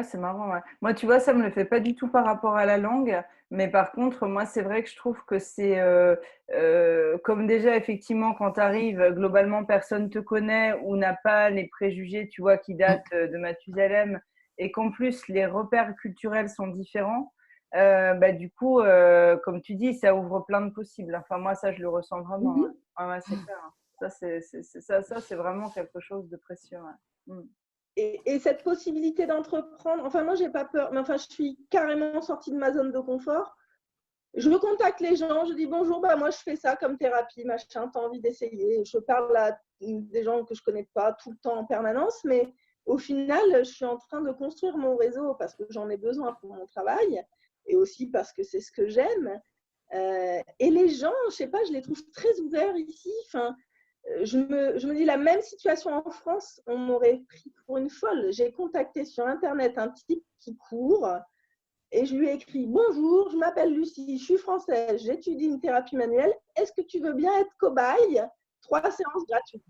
c'est marrant. Ouais. Moi, tu vois, ça me le fait pas du tout par rapport à la langue. Mais par contre, moi, c'est vrai que je trouve que c'est comme déjà, effectivement, quand tu arrives, globalement, personne te connaît ou n'a pas les préjugés, tu vois, qui datent de Mathusalem et qu'en plus, les repères culturels sont différents. Du coup, comme tu dis, ça ouvre plein de possibles. Enfin, moi, ça, je le ressens vraiment. Ouais. Ah ouais, c'est clair. Ça, c'est vraiment quelque chose de précieux. Ouais. Et cette possibilité d'entreprendre, enfin, moi, j'ai pas peur, mais enfin, je suis carrément sortie de ma zone de confort. Je contacte les gens, je dis bonjour, moi je fais ça comme thérapie, machin, t'as envie d'essayer. Je parle à des gens que je connais pas tout le temps en permanence, mais au final, je suis en train de construire mon réseau parce que j'en ai besoin pour mon travail et aussi parce que c'est ce que j'aime. Et les gens, je sais pas, je les trouve très ouverts ici. Enfin, je me dis la même situation en France, on m'aurait pris pour une folle. J'ai contacté sur Internet un type qui court. Et je lui ai écrit « Bonjour, je m'appelle Lucie, je suis française, j'étudie une thérapie manuelle. Est-ce que tu veux bien être cobaye? 3 séances gratuites. »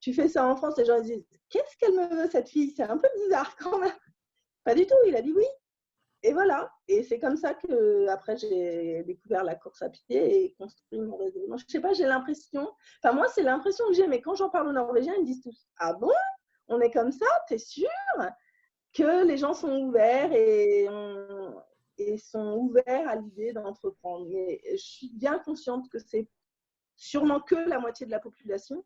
Tu fais ça en France, les gens disent « Qu'est-ce qu'elle me veut, cette fille? C'est un peu bizarre quand même. » Pas du tout, il a dit oui. Et voilà. Et c'est comme ça que après j'ai découvert la course à pied et construit mon réseau. Donc, je sais pas, j'ai l'impression, enfin moi c'est l'impression que j'ai, mais quand j'en parle aux Norvégiens, ils me disent tous « Ah bon? On est comme ça? T'es sûr ?» Que les gens sont ouverts et sont ouverts à l'idée d'entreprendre. Mais je suis bien consciente que c'est sûrement que la moitié de la population,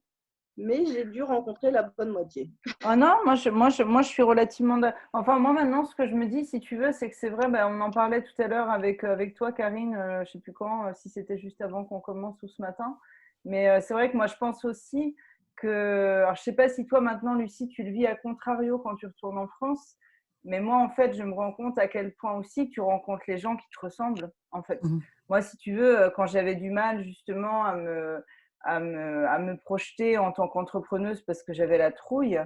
mais j'ai dû rencontrer la bonne moitié. Oh non, moi je suis relativement… Enfin, moi maintenant, ce que je me dis, si tu veux, c'est que c'est vrai, on en parlait tout à l'heure avec toi, Karine, je ne sais plus quand, si c'était juste avant qu'on commence ou ce matin. Mais c'est vrai que moi, je pense aussi que… Alors, je ne sais pas si toi, maintenant, Lucie, tu le vis à contrario quand tu retournes en France. Mais moi, en fait, je me rends compte à quel point aussi tu rencontres les gens qui te ressemblent, en fait. Moi, si tu veux, quand j'avais du mal, justement, à me projeter en tant qu'entrepreneuse parce que j'avais la trouille,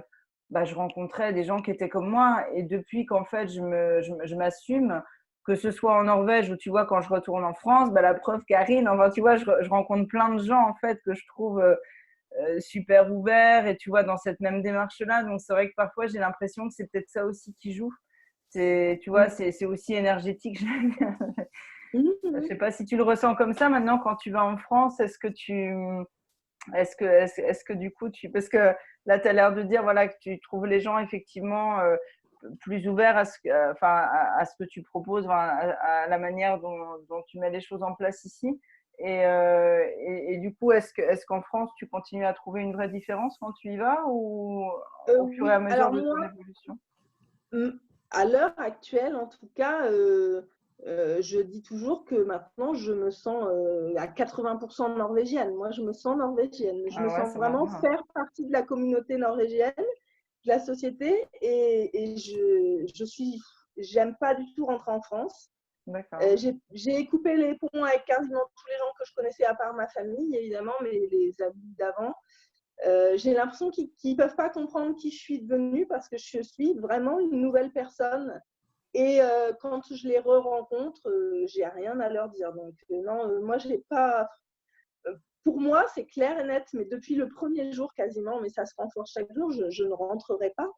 je rencontrais des gens qui étaient comme moi. Et depuis qu'en fait, je m'assume, que ce soit en Norvège ou tu vois, quand je retourne en France, la preuve, Karine, enfin, tu vois, je rencontre plein de gens en fait que je trouve super ouverts et tu vois, dans cette même démarche-là. Donc, c'est vrai que parfois, j'ai l'impression que c'est peut-être ça aussi qui joue. Tu vois, c'est aussi énergétique. Je sais pas si tu le ressens comme ça maintenant quand tu vas en France. Est-ce que du coup, parce que là, tu as l'air de dire voilà, que tu trouves les gens effectivement plus ouverts à ce que tu proposes, à la manière dont tu mets les choses en place ici. Et du coup, est-ce qu'en France, tu continues à trouver une vraie différence quand tu y vas ou au fur et à mesure de ton évolution? À l'heure actuelle, en tout cas, je dis toujours que maintenant, je me sens à 80% norvégienne. Moi, je me sens norvégienne. Je me sens vraiment faire partie de la communauté norvégienne, de la société. Et j'aime pas du tout rentrer en France. J'ai coupé les ponts avec quasiment tous les gens que je connaissais, à part ma famille, évidemment, mais les amis d'avant. J'ai l'impression qu'ils ne peuvent pas comprendre qui je suis devenue parce que je suis vraiment une nouvelle personne. Et quand je les re-rencontre, j'ai rien à leur dire. Donc non, moi, j'ai pas. Pour moi, c'est clair et net, mais depuis le premier jour quasiment, mais ça se renforce chaque jour, je ne rentrerai pas.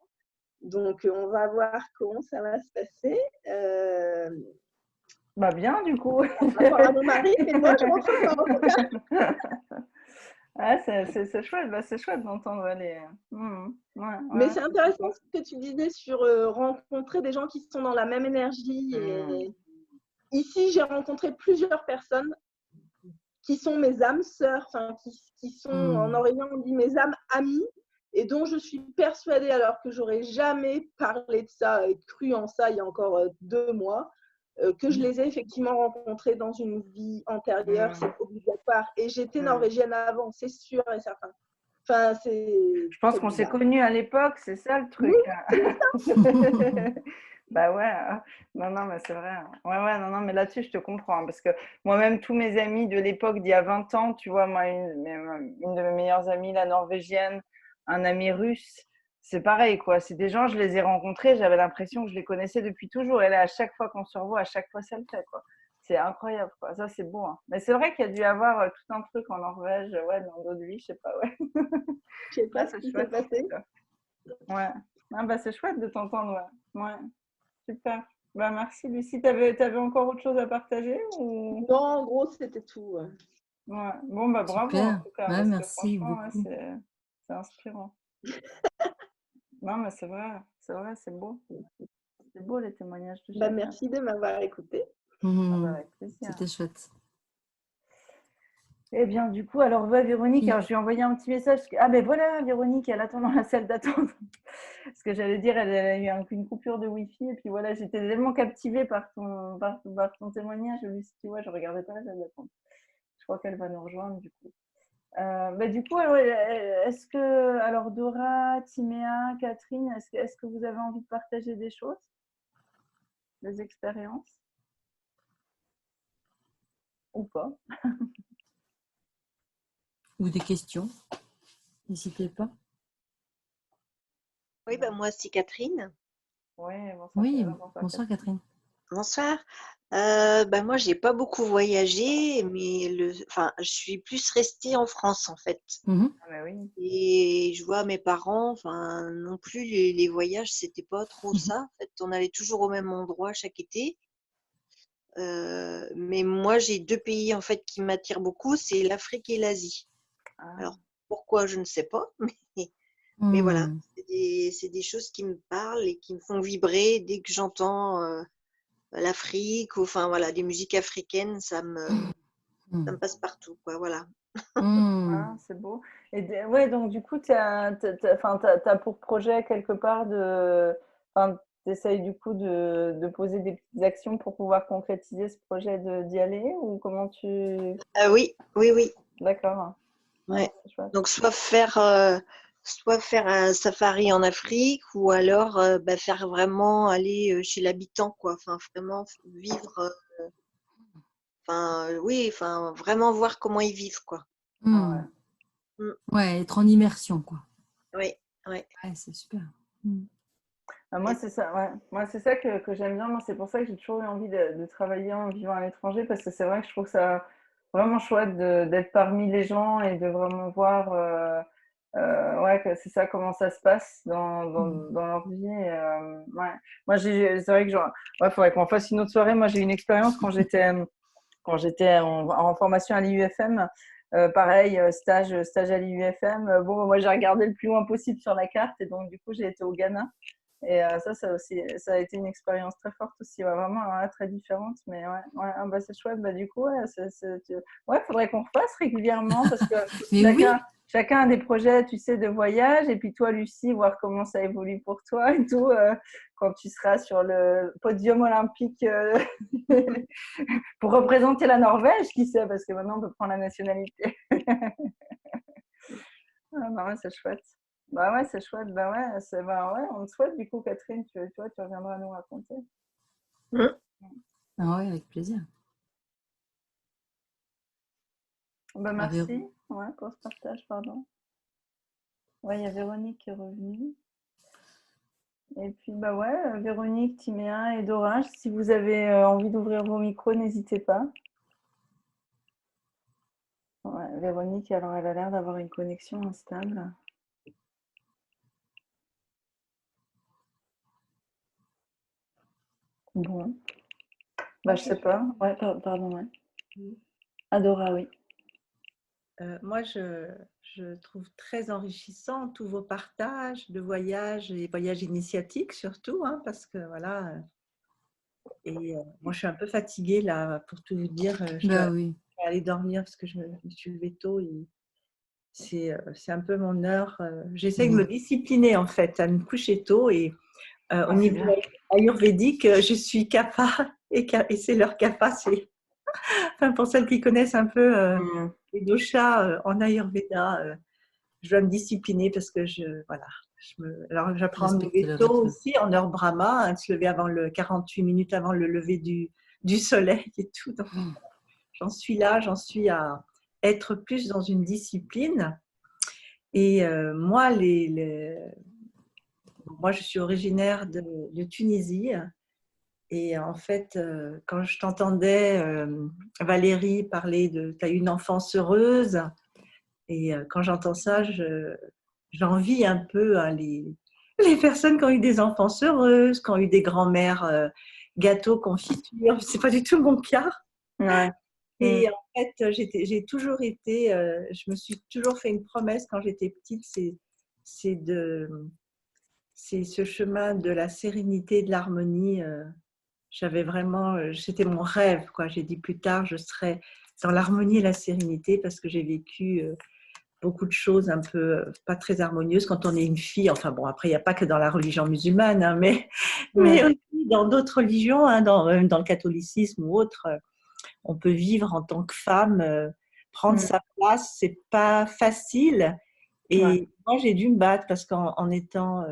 Donc, on va voir comment ça va se passer. Bah bien, du coup. Par rapport à mon mari, mais moi, je ne rentre pas en tout cas. Ah, c'est chouette, bah, c'est chouette d'entendre les. Mais c'est intéressant ce que tu disais sur rencontrer des gens qui sont dans la même énergie. Et ici, j'ai rencontré plusieurs personnes qui sont mes âmes sœurs, qui sont, en Orient, on dit mes âmes amies, et dont je suis persuadée, alors que j'aurais jamais parlé de ça et cru en ça il y a encore 2 mois, que je les ai effectivement rencontrés dans une vie antérieure, c'est obligatoire. Et j'étais norvégienne avant, c'est sûr et certain. Enfin, je pense qu'on s'est connus à l'époque, c'est ça le truc. Oui, bah ouais, non, mais c'est vrai. Ouais, non, mais là-dessus, je te comprends. Parce que moi-même, tous mes amis de l'époque d'il y a 20 ans, tu vois, moi, une de mes meilleures amies, la norvégienne, un ami russe, c'est pareil, quoi. C'est des gens, je les ai rencontrés, j'avais l'impression que je les connaissais depuis toujours. Et là, à chaque fois qu'on se revoit, à chaque fois, ça le fait, quoi. C'est incroyable, quoi. Ça, c'est beau. Hein. Mais c'est vrai qu'il y a dû y avoir tout un truc en Norvège, ouais, dans d'autres vies, je sais pas, ouais. Je sais pas ce qui s'est passé. Ouais. Ah, bah, c'est chouette de t'entendre, ouais. Super. Bah, merci, Lucie. T'avais encore autre chose à partager ou... Non, en gros, c'était tout. Ouais. Bon, bah, bravo Super. en tout cas. Ouais, Parce merci que franchement, beaucoup. c'est inspirant. Non, mais c'est vrai, c'est beau. C'est beau les témoignages de chacun. Merci de m'avoir écouté. Avec plaisir. C'était chouette. Eh bien, du coup, alors, Véronique, alors, je lui ai envoyé un petit message. Ah, ben voilà, Véronique, elle attend dans la salle d'attente. Ce que j'allais dire, elle a eu une coupure de Wi-Fi. Et puis voilà, j'étais tellement captivée par ton témoignage, Lucie, tu vois, je ne regardais pas la salle d'attente. Je crois qu'elle va nous rejoindre, du coup. Du coup, alors, est-ce que, alors, Dora, Timéa, Catherine, est-ce que vous avez envie de partager des choses, des expériences ou pas? Ou des questions, n'hésitez pas. Oui, moi, c'est Catherine. Ouais, bonsoir, Oui, bonsoir, bonsoir Catherine. Bonsoir. Moi, j'ai pas beaucoup voyagé, mais je suis plus restée en France en fait. Mhm. Ah, bah oui. Et je vois mes parents, non plus les voyages, c'était pas trop ça. En fait, on allait toujours au même endroit chaque été. Mais moi, j'ai 2 pays en fait qui m'attirent beaucoup, c'est l'Afrique et l'Asie. Ah. Alors pourquoi, je ne sais pas, mais voilà, c'est des choses qui me parlent et qui me font vibrer dès que j'entends l'Afrique, ou enfin voilà, des musiques africaines, ça me passe partout, quoi, voilà. Ah, c'est beau. Et ouais, donc du coup, t'as pour projet quelque part t'essayes du coup de poser des petites actions pour pouvoir concrétiser ce projet d'y aller, ou comment tu... Oui. D'accord. Ouais. Ah, c'est chouette. Donc soit faire un safari en Afrique, ou alors faire vraiment aller chez l'habitant, quoi. Enfin, vraiment vivre. Vraiment voir comment ils vivent, quoi. Ah, ouais. Ouais, être en immersion, quoi. Oui. Ouais, c'est super. Moi, c'est ça, ouais. Moi, c'est ça que j'aime bien. Moi, c'est pour ça que j'ai toujours eu envie de travailler en vivant à l'étranger, parce que c'est vrai que je trouve ça vraiment chouette d'être parmi les gens et de vraiment voir ouais, que c'est ça, comment ça se passe dans leur vie. Ouais. Moi, c'est vrai que faudrait qu'on fasse une autre soirée. Moi, j'ai eu une expérience quand j'étais en formation à l'IUFM. Pareil, stage à l'IUFM. Bon, moi, j'ai regardé le plus loin possible sur la carte, et donc, du coup, j'ai été au Ghana. Et ça aussi, ça a été une expérience très forte aussi, vraiment très différente. Mais ouais, c'est chouette. Du coup, faudrait qu'on refasse régulièrement, parce que chacun a des projets, tu sais, de voyage. Et puis toi, Lucie, voir comment ça évolue pour toi et tout, quand tu seras sur le podium olympique pour représenter la Norvège, qui sait, parce que maintenant on peut prendre la nationalité. C'est chouette. C'est chouette. On te souhaite, du coup, Catherine, tu reviendras nous raconter. Ah ouais, avec plaisir. Merci pour ce partage, pardon. Ouais, il y a Véronique qui est revenue. Et puis, bah ouais, Véronique, Timéa et Dora, si vous avez envie d'ouvrir vos micros, n'hésitez pas. Ouais, Véronique, alors elle a l'air d'avoir une connexion instable. Bon. Bah, je sais pas. Ouais, pardon, ouais. Adora, oui. Moi, je trouve très enrichissant tous vos partages de voyages et voyages initiatiques surtout, hein, parce que voilà. Et moi, je suis un peu fatiguée là, pour tout vous dire. Je dois aller dormir parce que je me suis levée tôt. Et c'est un peu mon heure. J'essaie de me discipliner en fait, à me coucher tôt. Et au niveau ayurvédique, je suis kapha et c'est leur kapha. C'est enfin, pour celles qui connaissent un peu les doshas en Ayurveda, je dois me discipliner parce que alors j'apprends à me lever tôt aussi en heure Brahma, hein, se lever avant 48 minutes avant le lever du soleil et tout. Donc, j'en suis à être plus dans une discipline. Et moi, moi, je suis originaire de Tunisie. Et en fait, quand je t'entendais, Valérie, parler de « tu as eu une enfance heureuse », et quand j'entends ça, j'envie un peu hein, les personnes qui ont eu des enfances heureuses, qui ont eu des grands-mères gâteaux, confiture. C'est pas du tout mon cas. Ouais. Et en fait, j'ai toujours été, je me suis toujours fait une promesse quand j'étais petite, c'est ce chemin de la sérénité, de l'harmonie. J'avais vraiment, c'était mon rêve, quoi. J'ai dit plus tard, je serai dans l'harmonie et la sérénité parce que j'ai vécu beaucoup de choses un peu pas très harmonieuses quand on est une fille. Enfin bon, après, il n'y a pas que dans la religion musulmane, hein, mais aussi dans d'autres religions, hein, dans le catholicisme ou autre, on peut vivre en tant que femme, prendre sa place, c'est pas facile. Et moi, j'ai dû me battre parce qu'en étant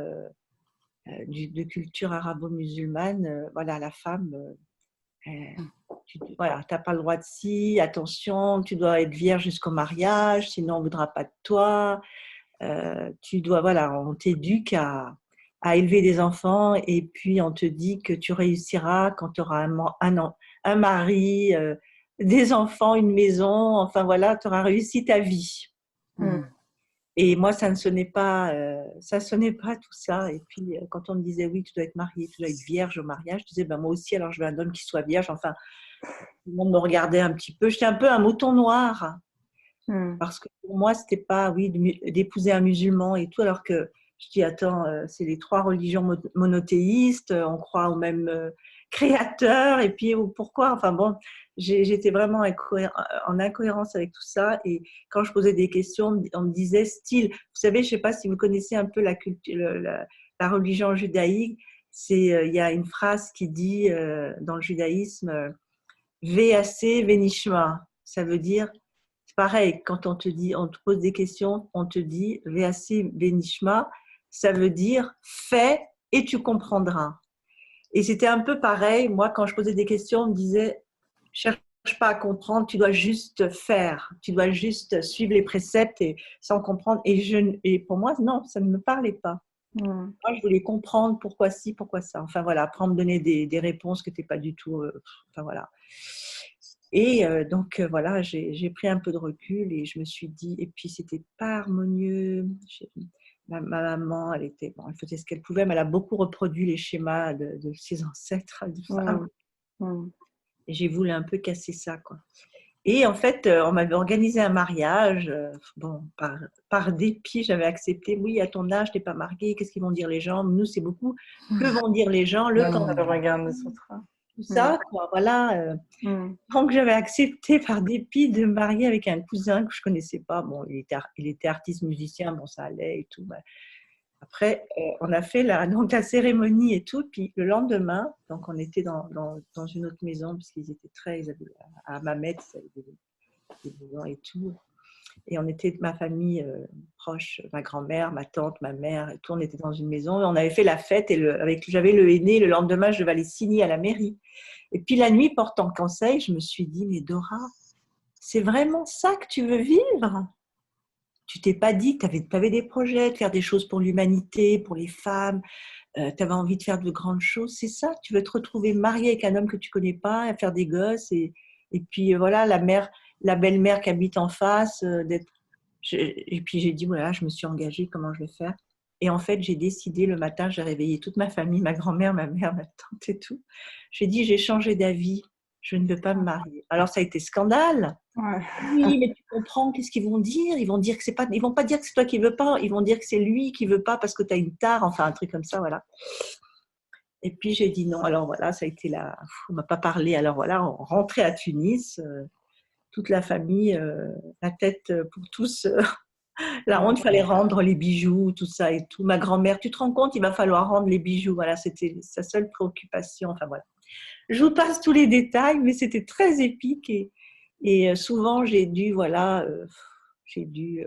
de culture arabo-musulmane, voilà, la femme, tu n'as pas le droit de ci, attention, tu dois être vierge jusqu'au mariage, sinon on ne voudra pas de toi. Tu dois, voilà, on t'éduque à élever des enfants et puis on te dit que tu réussiras quand tu auras un mari, des enfants, une maison, enfin voilà, tu auras réussi ta vie. Et moi, ça ne sonnait pas tout ça. Et puis, quand on me disait, oui, tu dois être mariée, tu dois être vierge au mariage, je disais, ben, moi aussi, alors je veux un homme qui soit vierge. Enfin, tout le monde me regardait un petit peu. J'étais un peu un mouton noir. Parce que pour moi, c'était pas, oui, d'épouser un musulman et tout, alors que je dis, attends, c'est les 3 religions monothéistes, on croit au même créateur, et puis pourquoi, enfin bon, j'étais vraiment en incohérence avec tout ça, et quand je posais des questions, on me disait style, vous savez, je sais pas si vous connaissez un peu la culture, la religion judaïque, il y a une phrase qui dit dans le judaïsme, Ve'aseh ve'nishma, ça veut dire c'est pareil, quand on te pose des questions, on te dit Ve'aseh ve'nishma, ça veut dire fais et tu comprendras. Et c'était un peu pareil, moi quand je posais des questions, on me disait cherche pas à comprendre, tu dois juste faire, tu dois juste suivre les préceptes et sans comprendre. Et pour moi, non, ça ne me parlait pas. Moi, je voulais comprendre pourquoi ci, pourquoi ça. Enfin voilà, après on me donnait des réponses qui n'étaient pas du tout. Enfin voilà. Et donc voilà, j'ai pris un peu de recul et je me suis dit, et puis c'était pas harmonieux. Ma maman, elle faisait ce qu'elle pouvait, mais elle a beaucoup reproduit les schémas de ses ancêtres de femmes. Et j'ai voulu un peu casser ça, quoi. Et en fait, on m'avait organisé un mariage. Bon, par dépit, j'avais accepté. Oui, à ton âge, tu n'es pas mariée. Qu'est-ce qu'ils vont dire les gens? Nous, c'est beaucoup. Que vont dire les gens? Le regard des autres. Tout ça, quoi. Voilà. Donc, j'avais accepté par dépit de me marier avec un cousin que je ne connaissais pas. Bon, il était artiste musicien. Bon, ça allait et tout. Après, on a fait la cérémonie et tout. Puis le lendemain, donc on était dans une autre maison parce qu'ils avaient à Mamet, ils avaient des maisons et tout. Et on était ma famille proche, ma grand-mère, ma tante, ma mère et tout. On était dans une maison et on avait fait la fête. Et j'avais le henné. Le lendemain, je devais aller signer à la mairie. Et puis la nuit, portant conseil, je me suis dit, mais Dora, c'est vraiment ça que tu veux vivre? tu t'es pas dit que tu avais des projets, de faire des choses pour l'humanité, pour les femmes, tu avais envie de faire de grandes choses, c'est ça. Tu veux te retrouver mariée avec un homme que tu connais pas, à faire des gosses, et puis voilà, la belle-mère qui habite en face, et puis j'ai dit, voilà, je me suis engagée, comment je vais faire? Et en fait, j'ai décidé le matin, j'ai réveillé toute ma famille, ma grand-mère, ma mère, ma tante et tout. J'ai dit, j'ai changé d'avis, je ne veux pas me marier. Alors ça a été scandale. Ouais. Oui, mais tu comprends, qu'est-ce qu'ils vont dire? Ils vont dire que c'est pas, ils vont pas dire que c'est toi qui veux pas, ils vont dire que c'est lui qui veut pas parce que tu as une tare, enfin un truc comme ça, voilà. Et puis j'ai dit non. Alors voilà, ça a été on m'a pas parlé. Alors voilà, on rentrait à Tunis, toute la famille, la tête pour tous. La honte, il fallait rendre les bijoux, tout ça et tout. Ma grand-mère, tu te rends compte, il va falloir rendre les bijoux. Voilà, c'était sa seule préoccupation. Enfin voilà. Je vous passe tous les détails, mais c'était très épique et souvent j'ai dû, voilà, je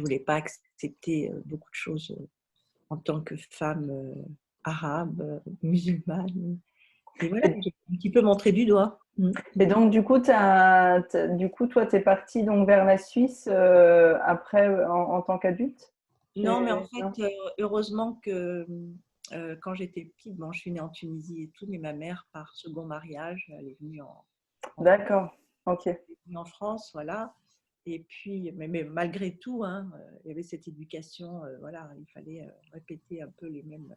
voulais pas accepter beaucoup de choses en tant que femme arabe, musulmane. Et voilà, j'ai un petit peu montré du doigt. Et donc, du coup, toi, tu es partie donc, vers la Suisse après, en tant qu'adulte? Non, mais en fait, heureusement que quand j'étais petite, bon, je suis née en Tunisie et tout, mais ma mère, par second mariage, elle est venue D'accord, ok. elle est venue en France, voilà. Et puis, mais malgré tout, hein, il y avait cette éducation, voilà, il fallait répéter un peu les mêmes.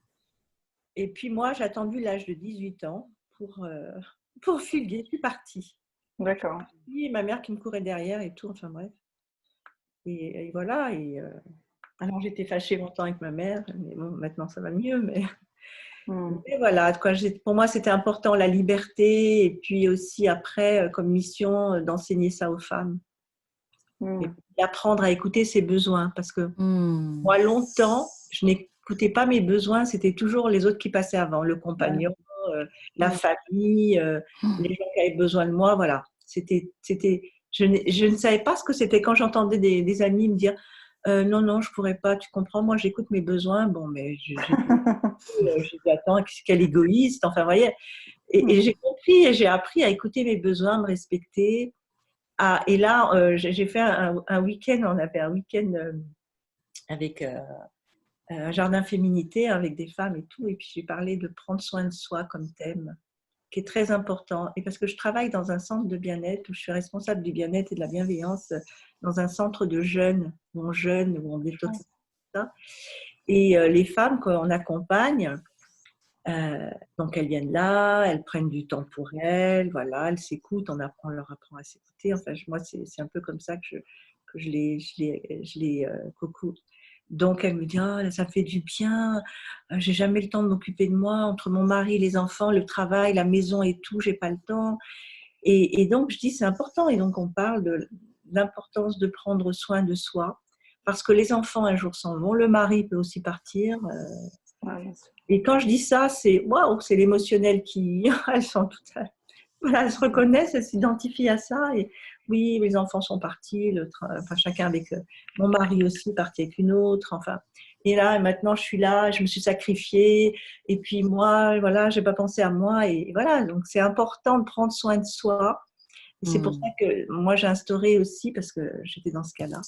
Et puis moi, j'ai attendu l'âge de 18 ans pour fuguer. Je suis partie. D'accord. Et ma mère qui me courait derrière et tout, enfin bref. Et voilà. Alors j'étais fâchée longtemps avec ma mère, mais bon, maintenant ça va mieux. Mais voilà, quoi, pour moi c'était important la liberté et puis aussi après, comme mission, d'enseigner ça aux femmes. Et d'apprendre à écouter ses besoins. Parce que moi, longtemps, je n'écoutais pas mes besoins, c'était toujours les autres qui passaient avant, le compagnon, la famille, les gens qui avaient besoin de moi, voilà. Je ne savais pas ce que c'était quand j'entendais des amis me dire non, non, je ne pourrais pas, tu comprends, moi j'écoute mes besoins, bon, mais je dis attends, quel égoïste, enfin, vous voyez. Et j'ai compris et j'ai appris à écouter mes besoins, me respecter. Ah, et là, j'ai fait un week-end, on avait un week-end avec un jardin féminité avec des femmes et tout, et puis j'ai parlé de prendre soin de soi comme thème, qui est très important. Et parce que je travaille dans un centre de bien-être où je suis responsable du bien-être et de la bienveillance, dans un centre de jeunes, où on détoxique ça. Et les femmes qu'on accompagne, donc elles viennent là, elles prennent du temps pour elles, voilà, elles s'écoutent, on leur apprend à s'écouter. Enfin, moi, c'est un peu comme ça que je les cocoute. Donc elle me dit oh, ça me fait du bien, j'ai jamais le temps de m'occuper de moi, entre mon mari, les enfants, le travail, la maison et tout, j'ai pas le temps. Et donc je dis c'est important. Et donc on parle de l'importance de prendre soin de soi, parce que les enfants un jour s'en vont, le mari peut aussi partir. Et quand je dis ça, c'est waouh, c'est l'émotionnel qui, elles sont toutes, voilà, elles se reconnaissent, elles s'identifient à ça. Et oui, les enfants sont partis, enfin chacun avec mon mari aussi parti avec une autre, enfin. Et là, maintenant, je suis là, je me suis sacrifiée. Et puis moi, voilà, j'ai pas pensé à moi. Et voilà, donc c'est important de prendre soin de soi. Et c'est pour ça que moi, j'ai instauré aussi, parce que j'étais dans ce cas-là,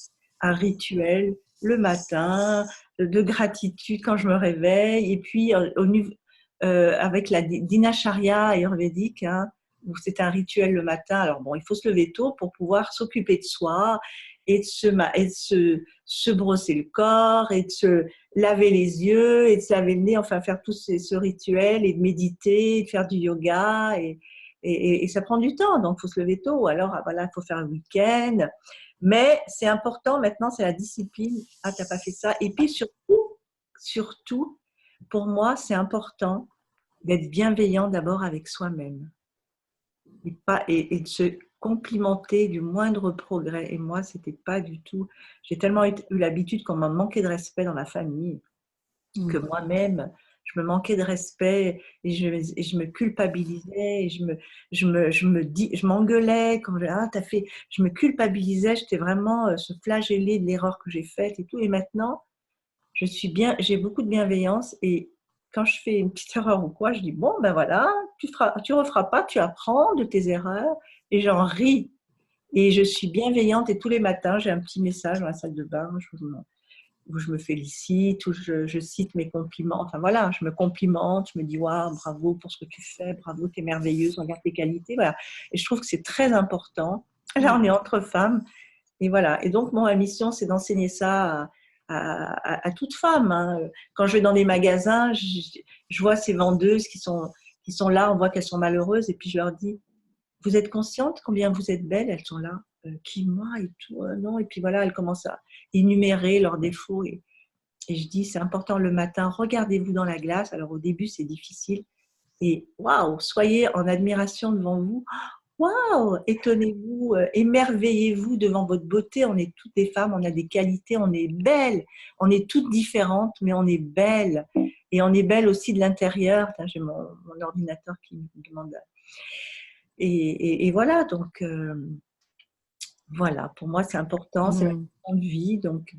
un rituel le matin de gratitude quand je me réveille. Et puis, avec la dinacharya ayurvédique, hein, où c'est un rituel le matin. Alors bon, il faut se lever tôt pour pouvoir s'occuper de soi et de se brosser le corps et de se laver les yeux et de se laver le nez, enfin faire tout ce rituel et de méditer, de faire du yoga et ça prend du temps, donc il faut se lever tôt. Ou alors, voilà, il faut faire un week-end. Mais c'est important maintenant, c'est la discipline. Ah, tu n'as pas fait ça. Et puis surtout, pour moi, c'est important d'être bienveillant d'abord avec soi-même et de se complimenter du moindre progrès. Et moi, c'était pas du tout. J'ai tellement eu l'habitude qu'on m'a manqué de respect dans la famille que moi-même, je me manquais de respect et je me culpabilisais et je m'engueulais quand je me culpabilisais, j'étais vraiment se flageller de l'erreur que j'ai faite et tout. Et maintenant, j'ai beaucoup de bienveillance et quand je fais une petite erreur ou quoi, je dis bon ben voilà, tu referas pas, tu apprends de tes erreurs et j'en ris. Et je suis bienveillante et tous les matins, j'ai un petit message dans la salle de bain où je me félicite, où je cite mes compliments. Enfin voilà, je me complimente, je me dis waouh, bravo pour ce que tu fais, bravo, t'es merveilleuse, regarde tes qualités. Voilà. Et je trouve que c'est très important. Là, on est entre femmes. Et voilà. Et donc, ma mission, c'est d'enseigner ça à toute femme. Hein. Quand je vais dans des magasins, je vois ces vendeuses qui sont là, on voit qu'elles sont malheureuses, et puis je leur dis, vous êtes consciente combien vous êtes belles? Elles sont là. Qui, moi et tout, non. Et puis voilà, elles commencent à énumérer leurs défauts. Et je dis, c'est important le matin, regardez-vous dans la glace. Alors au début, c'est difficile. Et waouh, soyez en admiration devant vous. Waouh, étonnez-vous, émerveillez-vous devant votre beauté. On est toutes des femmes, on a des qualités, on est belles. On est toutes différentes, mais on est belles. Et on est belles aussi de l'intérieur. J'ai mon ordinateur qui me demande. Et voilà, donc voilà, pour moi c'est important, c'est ma mission de vie, donc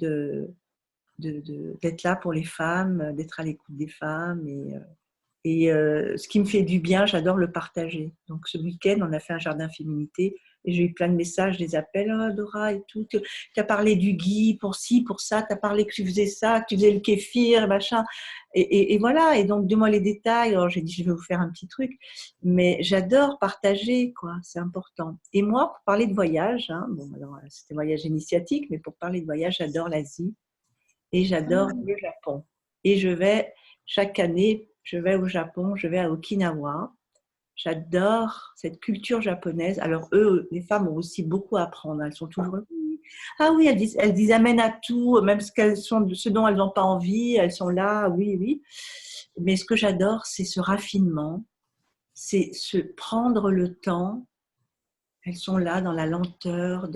d'être là pour les femmes, d'être à l'écoute des femmes. Et ce qui me fait du bien, j'adore le partager. Donc ce week-end, on a fait un jardin féminité et j'ai eu plein de messages, des appels, oh, Dora et tout, tu as parlé du ghee pour ci, pour ça, tu as parlé que tu faisais ça, que tu faisais le kéfir, machin. Et voilà, et donc donne-moi les détails. Alors j'ai dit, je vais vous faire un petit truc. Mais j'adore partager, quoi, c'est important. Et moi, pour parler de voyage, hein, bon, alors c'était voyage initiatique, mais pour parler de voyage, j'adore l'Asie et j'adore le Japon. Et chaque année, je vais au Japon, je vais à Okinawa. J'adore cette culture japonaise. Alors eux, les femmes ont aussi beaucoup à apprendre. Elles sont toujours ah oui, elles disent amen à tout, même ce dont elles n'ont pas envie, elles sont là, oui, oui. Mais ce que j'adore, c'est ce raffinement, c'est se prendre le temps. Elles sont là dans la lenteur,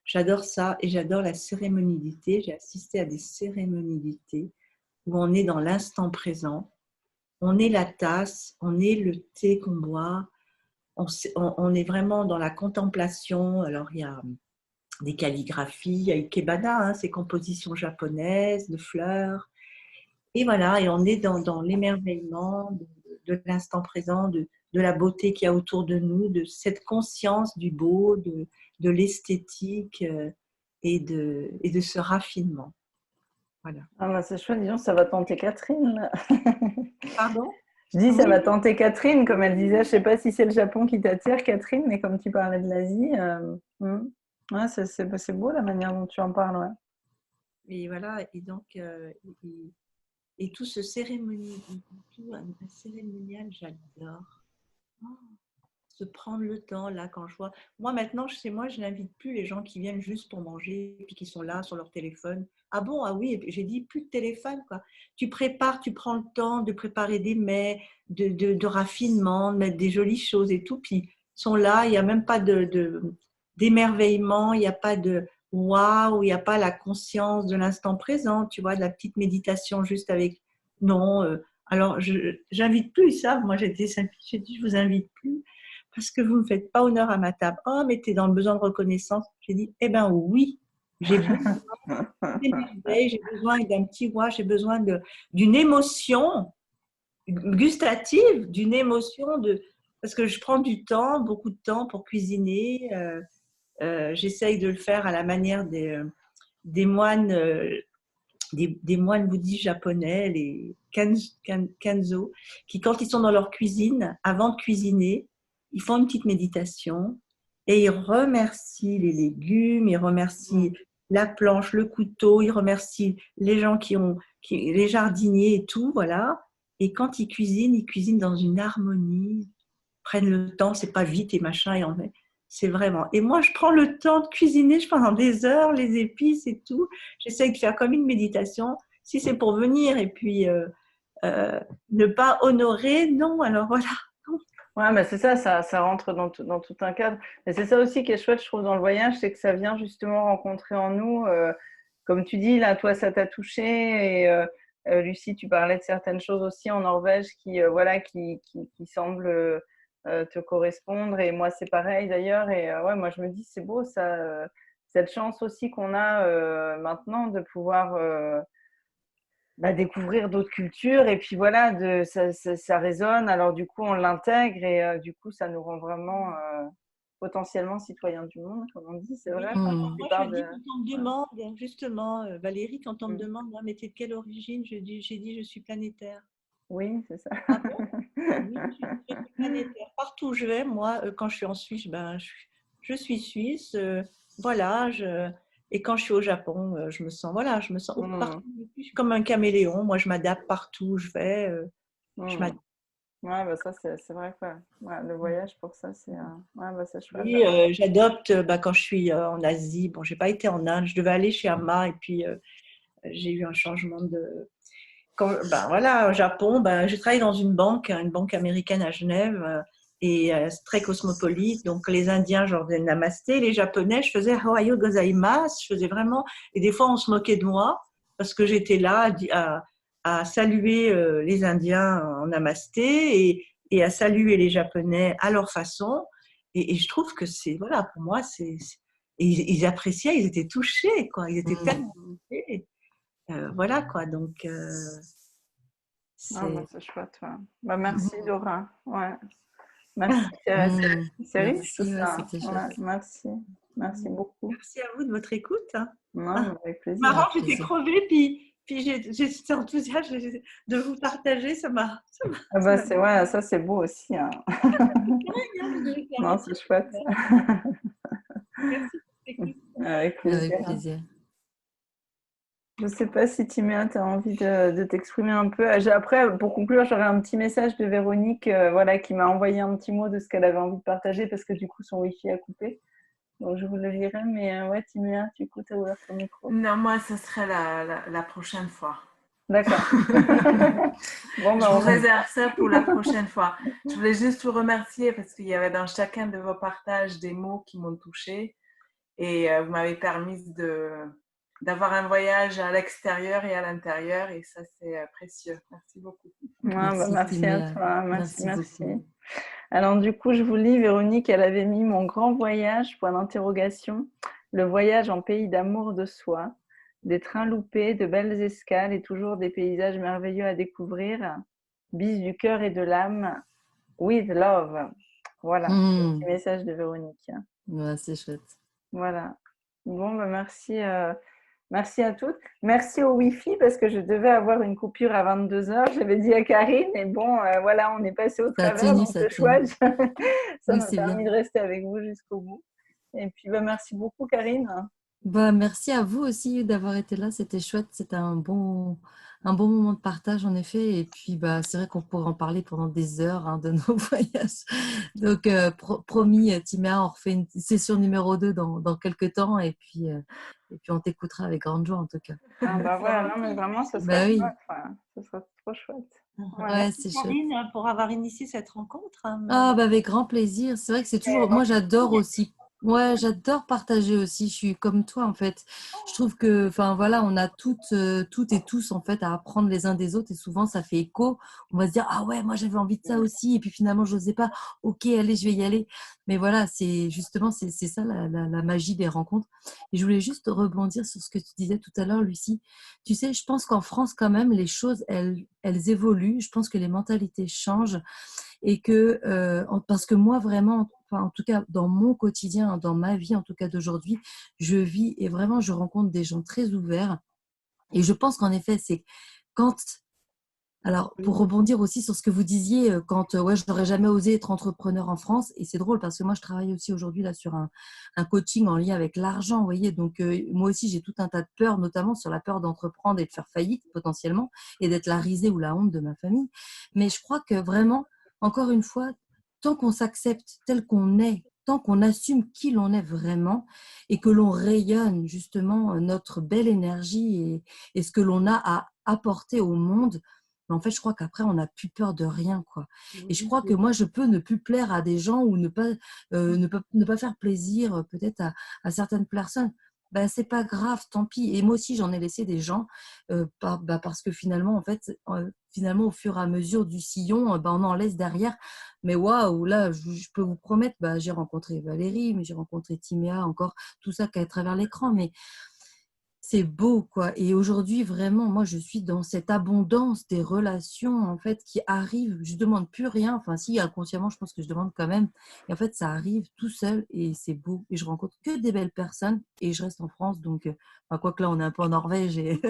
j'adore ça et j'adore la cérémonialité. J'ai assisté à des cérémonialités où on est dans l'instant présent. On est la tasse, on est le thé qu'on boit, on est vraiment dans la contemplation. Alors, il y a des calligraphies, il y a ikebana, hein, ces compositions japonaises de fleurs. Et voilà, et on est dans l'émerveillement de l'instant présent, de la beauté qu'il y a autour de nous, de cette conscience du beau, de l'esthétique et de ce raffinement. Voilà. Ah bah c'est chouette, disons, ça va tenter Catherine. Pardon ? Je dis, ça va tenter Catherine, comme elle disait. Je ne sais pas si c'est le Japon qui t'attire, Catherine, mais comme tu parlais de l'Asie, ouais, c'est beau la manière dont tu en parles. Ouais. Et voilà, et donc, et tout ce cérémonial, j'adore. Oh, se prendre le temps, là, quand je vois. Moi, maintenant, chez moi, je n'invite plus les gens qui viennent juste pour manger et puis qui sont là sur leur téléphone. Ah bon, ah oui, j'ai dit plus de téléphone, quoi. Tu prépares, tu prends le temps de préparer des mets, de raffinement, de mettre des jolies choses et tout, puis ils sont là, il n'y a même pas d'émerveillement, il n'y a pas de waouh, il n'y a pas la conscience de l'instant présent, tu vois, de la petite méditation juste avec. Non, alors j'invite plus ça. Moi, j'ai dit, je vous invite plus parce que vous ne me faites pas honneur à ma table. Oh, mais tu es dans le besoin de reconnaissance. J'ai dit, eh bien oui, j'ai besoin d'émerveil, j'ai besoin d'un petit ouais, j'ai besoin d'une émotion gustative, d'une émotion parce que je prends du temps, beaucoup de temps pour cuisiner. J'essaye de le faire à la manière des moines, des moines bouddhistes japonais, les kanzo, qui quand ils sont dans leur cuisine, avant de cuisiner, ils font une petite méditation et ils remercient les légumes, ils remercient la planche, le couteau, ils remercient les gens les jardiniers et tout, voilà. Et quand ils cuisinent dans une harmonie, prennent le temps, c'est pas vite et machin, et c'est vraiment. Et moi, je prends le temps de cuisiner, pendant des heures, les épices et tout. J'essaye de faire comme une méditation. Si c'est pour venir et puis ne pas honorer, non, alors voilà. Ouais, mais c'est ça rentre dans tout un cadre. Et c'est ça aussi qui est chouette, je trouve, dans le voyage, c'est que ça vient justement rencontrer en nous, comme tu dis, là, toi, ça t'a touché, et Lucie, tu parlais de certaines choses aussi en Norvège qui semblent te correspondre, et moi, c'est pareil d'ailleurs, et ouais, moi, je me dis, c'est beau, ça, cette chance aussi qu'on a maintenant de pouvoir découvrir d'autres cultures, et puis voilà, ça résonne, alors du coup on l'intègre, et du coup ça nous rend vraiment potentiellement citoyens du monde, comme on dit, c'est vrai. Moi, je dis, quand on me demande, justement, Valérie, quand on me demande, mais t'es de quelle origine, j'ai dit, je suis planétaire. Oui, c'est ça. Ah bon? Oui, je suis planétaire. Partout où je vais, moi, quand je suis en Suisse, je suis suisse. Voilà, et quand je suis au Japon, je me sens partout. Je suis comme un caméléon. Moi, je m'adapte partout où je vais. Je m'adapte. Ouais, bah ça, c'est vrai que le voyage, pour ça, c'est chouette. Oui, j'adopte quand je suis en Asie. Bon, j'ai pas été en Inde. Je devais aller chez Amma et puis j'ai eu un changement de. Au Japon, je travaille dans une banque américaine à Genève, et c'est très cosmopolite. Donc, les Indiens, je leur faisais namasté. Les Japonais, je faisais Ohayo gozaimasu. Je faisais vraiment. Et des fois, on se moquait de moi parce que j'étais là à saluer les Indiens en namasté et à saluer les Japonais à leur façon. Et je trouve que pour moi, ils appréciaient, ils étaient touchés, quoi. Ils étaient tellement touchés. Voilà, quoi. Donc, c'est chouette. Ouais. Merci, Dora. Ouais. Merci, c'est riche tout ça. Merci beaucoup. Merci à vous de votre écoute. Non, avec plaisir. Marrant, j'étais crevée, puis j'étais enthousiaste de vous partager. Ça ça c'est beau aussi. Hein. Non, c'est chouette. Merci. Avec plaisir. Je ne sais pas si Timéa, tu as envie de t'exprimer un peu. Après, pour conclure, j'aurais un petit message de Véronique qui m'a envoyé un petit mot de ce qu'elle avait envie de partager parce que du coup, son Wi-Fi a coupé. Donc, je vous le lirai. Mais Timéa, du coup, tu as ouvert ton micro. Non, moi, ce serait la prochaine fois. D'accord. Je vous réserve ça pour la prochaine fois. Je voulais juste vous remercier parce qu'il y avait dans chacun de vos partages des mots qui m'ont touchée et vous m'avez permis d'avoir un voyage à l'extérieur et à l'intérieur et ça c'est précieux. Merci beaucoup. Merci à toi. Merci. Alors du coup, je vous lis, Véronique, elle avait mis mon grand voyage, point d'interrogation, le voyage en pays d'amour de soi, des trains loupés, de belles escales et toujours des paysages merveilleux à découvrir. Bise du cœur et de l'âme, with love. Voilà, le petit message de Véronique. Ouais, c'est chouette. Voilà. Bon, merci. Merci à toutes. Merci au Wi-Fi parce que je devais avoir une coupure à 22h. J'avais dit à Karine et bon, on est passé au travers. Donc c'est chouette. Ça m'a permis de rester avec vous jusqu'au bout. Et puis, merci beaucoup, Karine. Merci à vous aussi d'avoir été là. C'était chouette. C'était un bon moment de partage, en effet. Et puis, c'est vrai qu'on pourrait en parler pendant des heures de nos voyages. Donc, promis, Timéa, on refait une session numéro 2 dans quelques temps. Et puis on t'écoutera avec grande joie, en tout cas. Non, mais vraiment, ce sera chouette. Ce sera trop chouette. Ouais, c'est chouette. Pour avoir initié cette rencontre. Avec grand plaisir. C'est vrai que c'est toujours... Moi, j'adore aussi. Ouais, j'adore partager aussi. Je suis comme toi, en fait. Je trouve que, on a toutes et tous, en fait, à apprendre les uns des autres. Et souvent, ça fait écho. On va se dire, ah ouais, moi, j'avais envie de ça aussi. Et puis, finalement, je n'osais pas. Ok, allez, je vais y aller. Mais voilà, c'est justement, c'est ça la magie des rencontres. Et je voulais juste rebondir sur ce que tu disais tout à l'heure, Lucie. Tu sais, je pense qu'en France, quand même, les choses, elles évoluent. Je pense que les mentalités changent. Et que, parce que moi, vraiment, en tout cas, dans mon quotidien, dans ma vie, en tout cas d'aujourd'hui, je vis et vraiment, je rencontre des gens très ouverts. Et je pense qu'en effet, c'est quand... Alors, pour rebondir aussi sur ce que vous disiez, quand je n'aurais jamais osé être entrepreneur en France, et c'est drôle parce que moi, je travaille aussi aujourd'hui là sur un coaching en lien avec l'argent, vous voyez. Donc, moi aussi, j'ai tout un tas de peurs, notamment sur la peur d'entreprendre et de faire faillite potentiellement, et d'être la risée ou la honte de ma famille. Mais je crois que vraiment, encore une fois, tant qu'on s'accepte tel qu'on est, tant qu'on assume qui l'on est vraiment et que l'on rayonne justement notre belle énergie et ce que l'on a à apporter au monde, en fait, je crois qu'après, on n'a plus peur de rien, quoi. Et je crois que moi, je peux ne plus plaire à des gens ou ne pas faire plaisir peut-être à certaines personnes. C'est pas grave, tant pis. Et moi aussi, j'en ai laissé des gens parce que finalement, en fait, au fur et à mesure du sillon, on en laisse derrière. Mais waouh, là, je peux vous promettre, j'ai rencontré Valérie, mais j'ai rencontré Timéa, encore tout ça qu'à travers l'écran. Mais c'est beau, quoi. Et aujourd'hui, vraiment, moi, je suis dans cette abondance des relations, en fait, qui arrivent. Je ne demande plus rien. Enfin, si, inconsciemment, je pense que je demande quand même. Et en fait, ça arrive tout seul et c'est beau. Et je rencontre que des belles personnes et je reste en France. Donc, enfin, quoique là, on est un peu en Norvège et,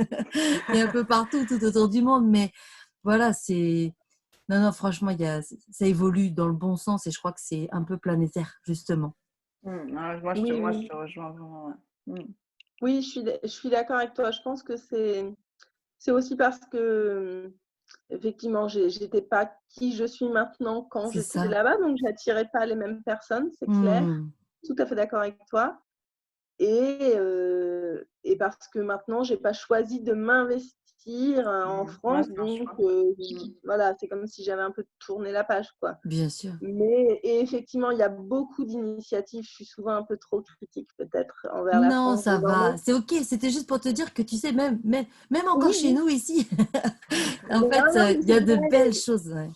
et un peu partout, tout autour du monde. Mais voilà, c'est... Non, non, franchement, ça évolue dans le bon sens et je crois que c'est un peu planétaire, justement. Moi, je te rejoins vraiment. Ouais. Oui, je suis d'accord avec toi. Je pense que c'est aussi parce que, effectivement, j'étais pas qui je suis maintenant quand j'étais là-bas, donc j'attirais pas les mêmes personnes, c'est clair. Tout à fait d'accord avec toi. Et parce que maintenant, j'ai pas choisi de m'investir en France, donc voilà, c'est comme si j'avais un peu tourné la page, quoi. Bien sûr. Et effectivement, il y a beaucoup d'initiatives. Je suis souvent un peu trop critique, peut-être, envers la France. Non, ça va. C'est OK. C'était juste pour te dire que tu sais, même encore chez nous ici, en fait, il y a de belles choses. Ouais.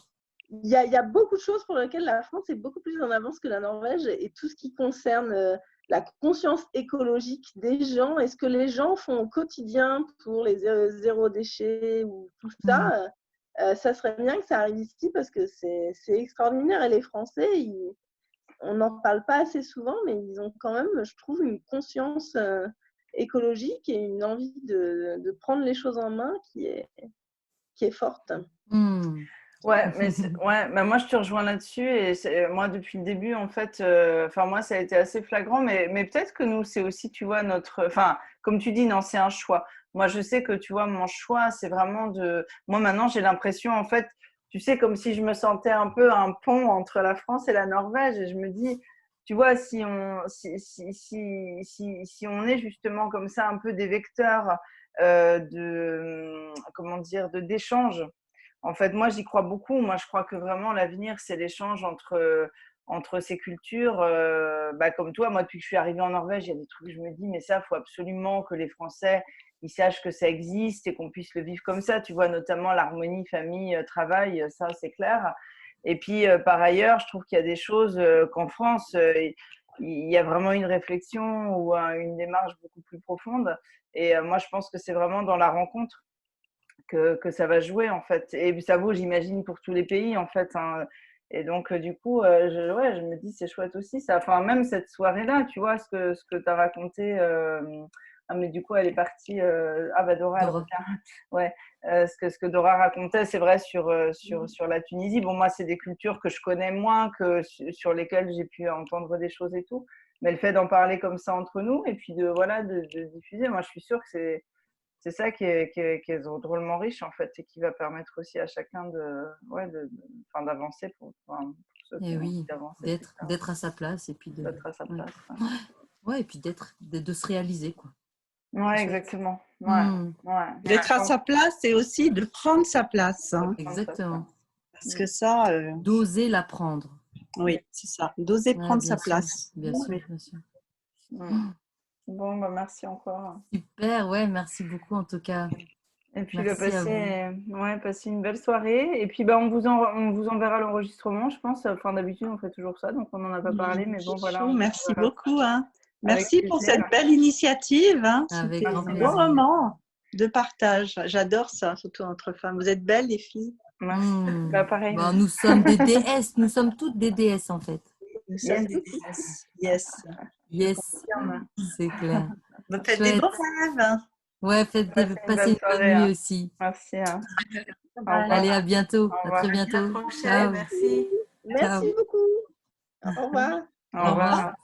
Il y a beaucoup de choses pour lesquelles la France est beaucoup plus en avance que la Norvège et tout ce qui concerne la conscience écologique des gens et ce que les gens font au quotidien pour les zéro déchet ou tout ça, ça serait bien que ça arrive ici parce que c'est extraordinaire. Et les Français, on n'en parle pas assez souvent, mais ils ont quand même, je trouve, une conscience écologique et une envie de prendre les choses en main qui est forte. Ouais, mais moi je te rejoins là-dessus et moi depuis le début en fait, moi ça a été assez flagrant, mais peut-être que nous c'est aussi, tu vois, comme tu dis, non, c'est un choix. Moi je sais que tu vois, mon choix c'est vraiment moi maintenant j'ai l'impression en fait, tu sais, comme si je me sentais un peu un pont entre la France et la Norvège et je me dis, tu vois, si on est justement comme ça un peu des vecteurs comment dire, d'échange. En fait, moi, j'y crois beaucoup. Moi, je crois que vraiment l'avenir, c'est l'échange entre ces cultures. Comme toi, moi, depuis que je suis arrivée en Norvège, il y a des trucs que je me dis, mais ça, il faut absolument que les Français ils sachent que ça existe et qu'on puisse le vivre comme ça. Tu vois, notamment l'harmonie famille-travail, ça, c'est clair. Et puis, par ailleurs, je trouve qu'il y a des choses qu'en France, il y a vraiment une réflexion ou une démarche beaucoup plus profonde. Et moi, je pense que c'est vraiment dans la rencontre que ça va jouer en fait. Et ça vaut, j'imagine, pour tous les pays en fait. Hein. Et donc, du coup, je me dis, c'est chouette aussi ça. Enfin, même cette soirée-là, tu vois, ce que tu as raconté. Mais du coup, elle est partie. Dora. Ouais. Ce que Dora racontait, c'est vrai sur la Tunisie. Bon, moi, c'est des cultures que je connais moins, sur lesquelles j'ai pu entendre des choses et tout. Mais le fait d'en parler comme ça entre nous et puis de diffuser, moi, je suis sûre que c'est ça qui est drôlement riche en fait et qui va permettre aussi à chacun d'avancer pour ceux qui ont envie d'avancer. D'être à sa place et puis d'être à sa place. Ouais, et puis de se réaliser quoi. Ouais, exactement. Ouais. D'être à sa place et aussi de prendre sa place. Hein. Exactement. Parce que ça. D'oser la prendre. Oui, c'est ça. D'oser prendre sa place. Bien sûr. Bon, merci encore. Super, ouais, merci beaucoup en tout cas. Et puis passez une belle soirée. Et puis on vous enverra l'enregistrement, je pense. Enfin, d'habitude, on fait toujours ça, donc on n'en a pas parlé. Mais bon, voilà. Merci beaucoup. Hein. Merci pour cette belle initiative. Hein. C'était un bon moment de partage. J'adore ça, surtout entre femmes. Vous êtes belles, les filles. Merci. Pareil. Bon, nous sommes des déesses. Nous sommes toutes des déesses, en fait. Nous sommes des déesses. Yes. C'est clair. Faites des bons rêves. Ouais, passez une bonne nuit aussi. Merci. Hein. Allez, à bientôt. À très bientôt. Ciao. Merci beaucoup. Au revoir. Au revoir.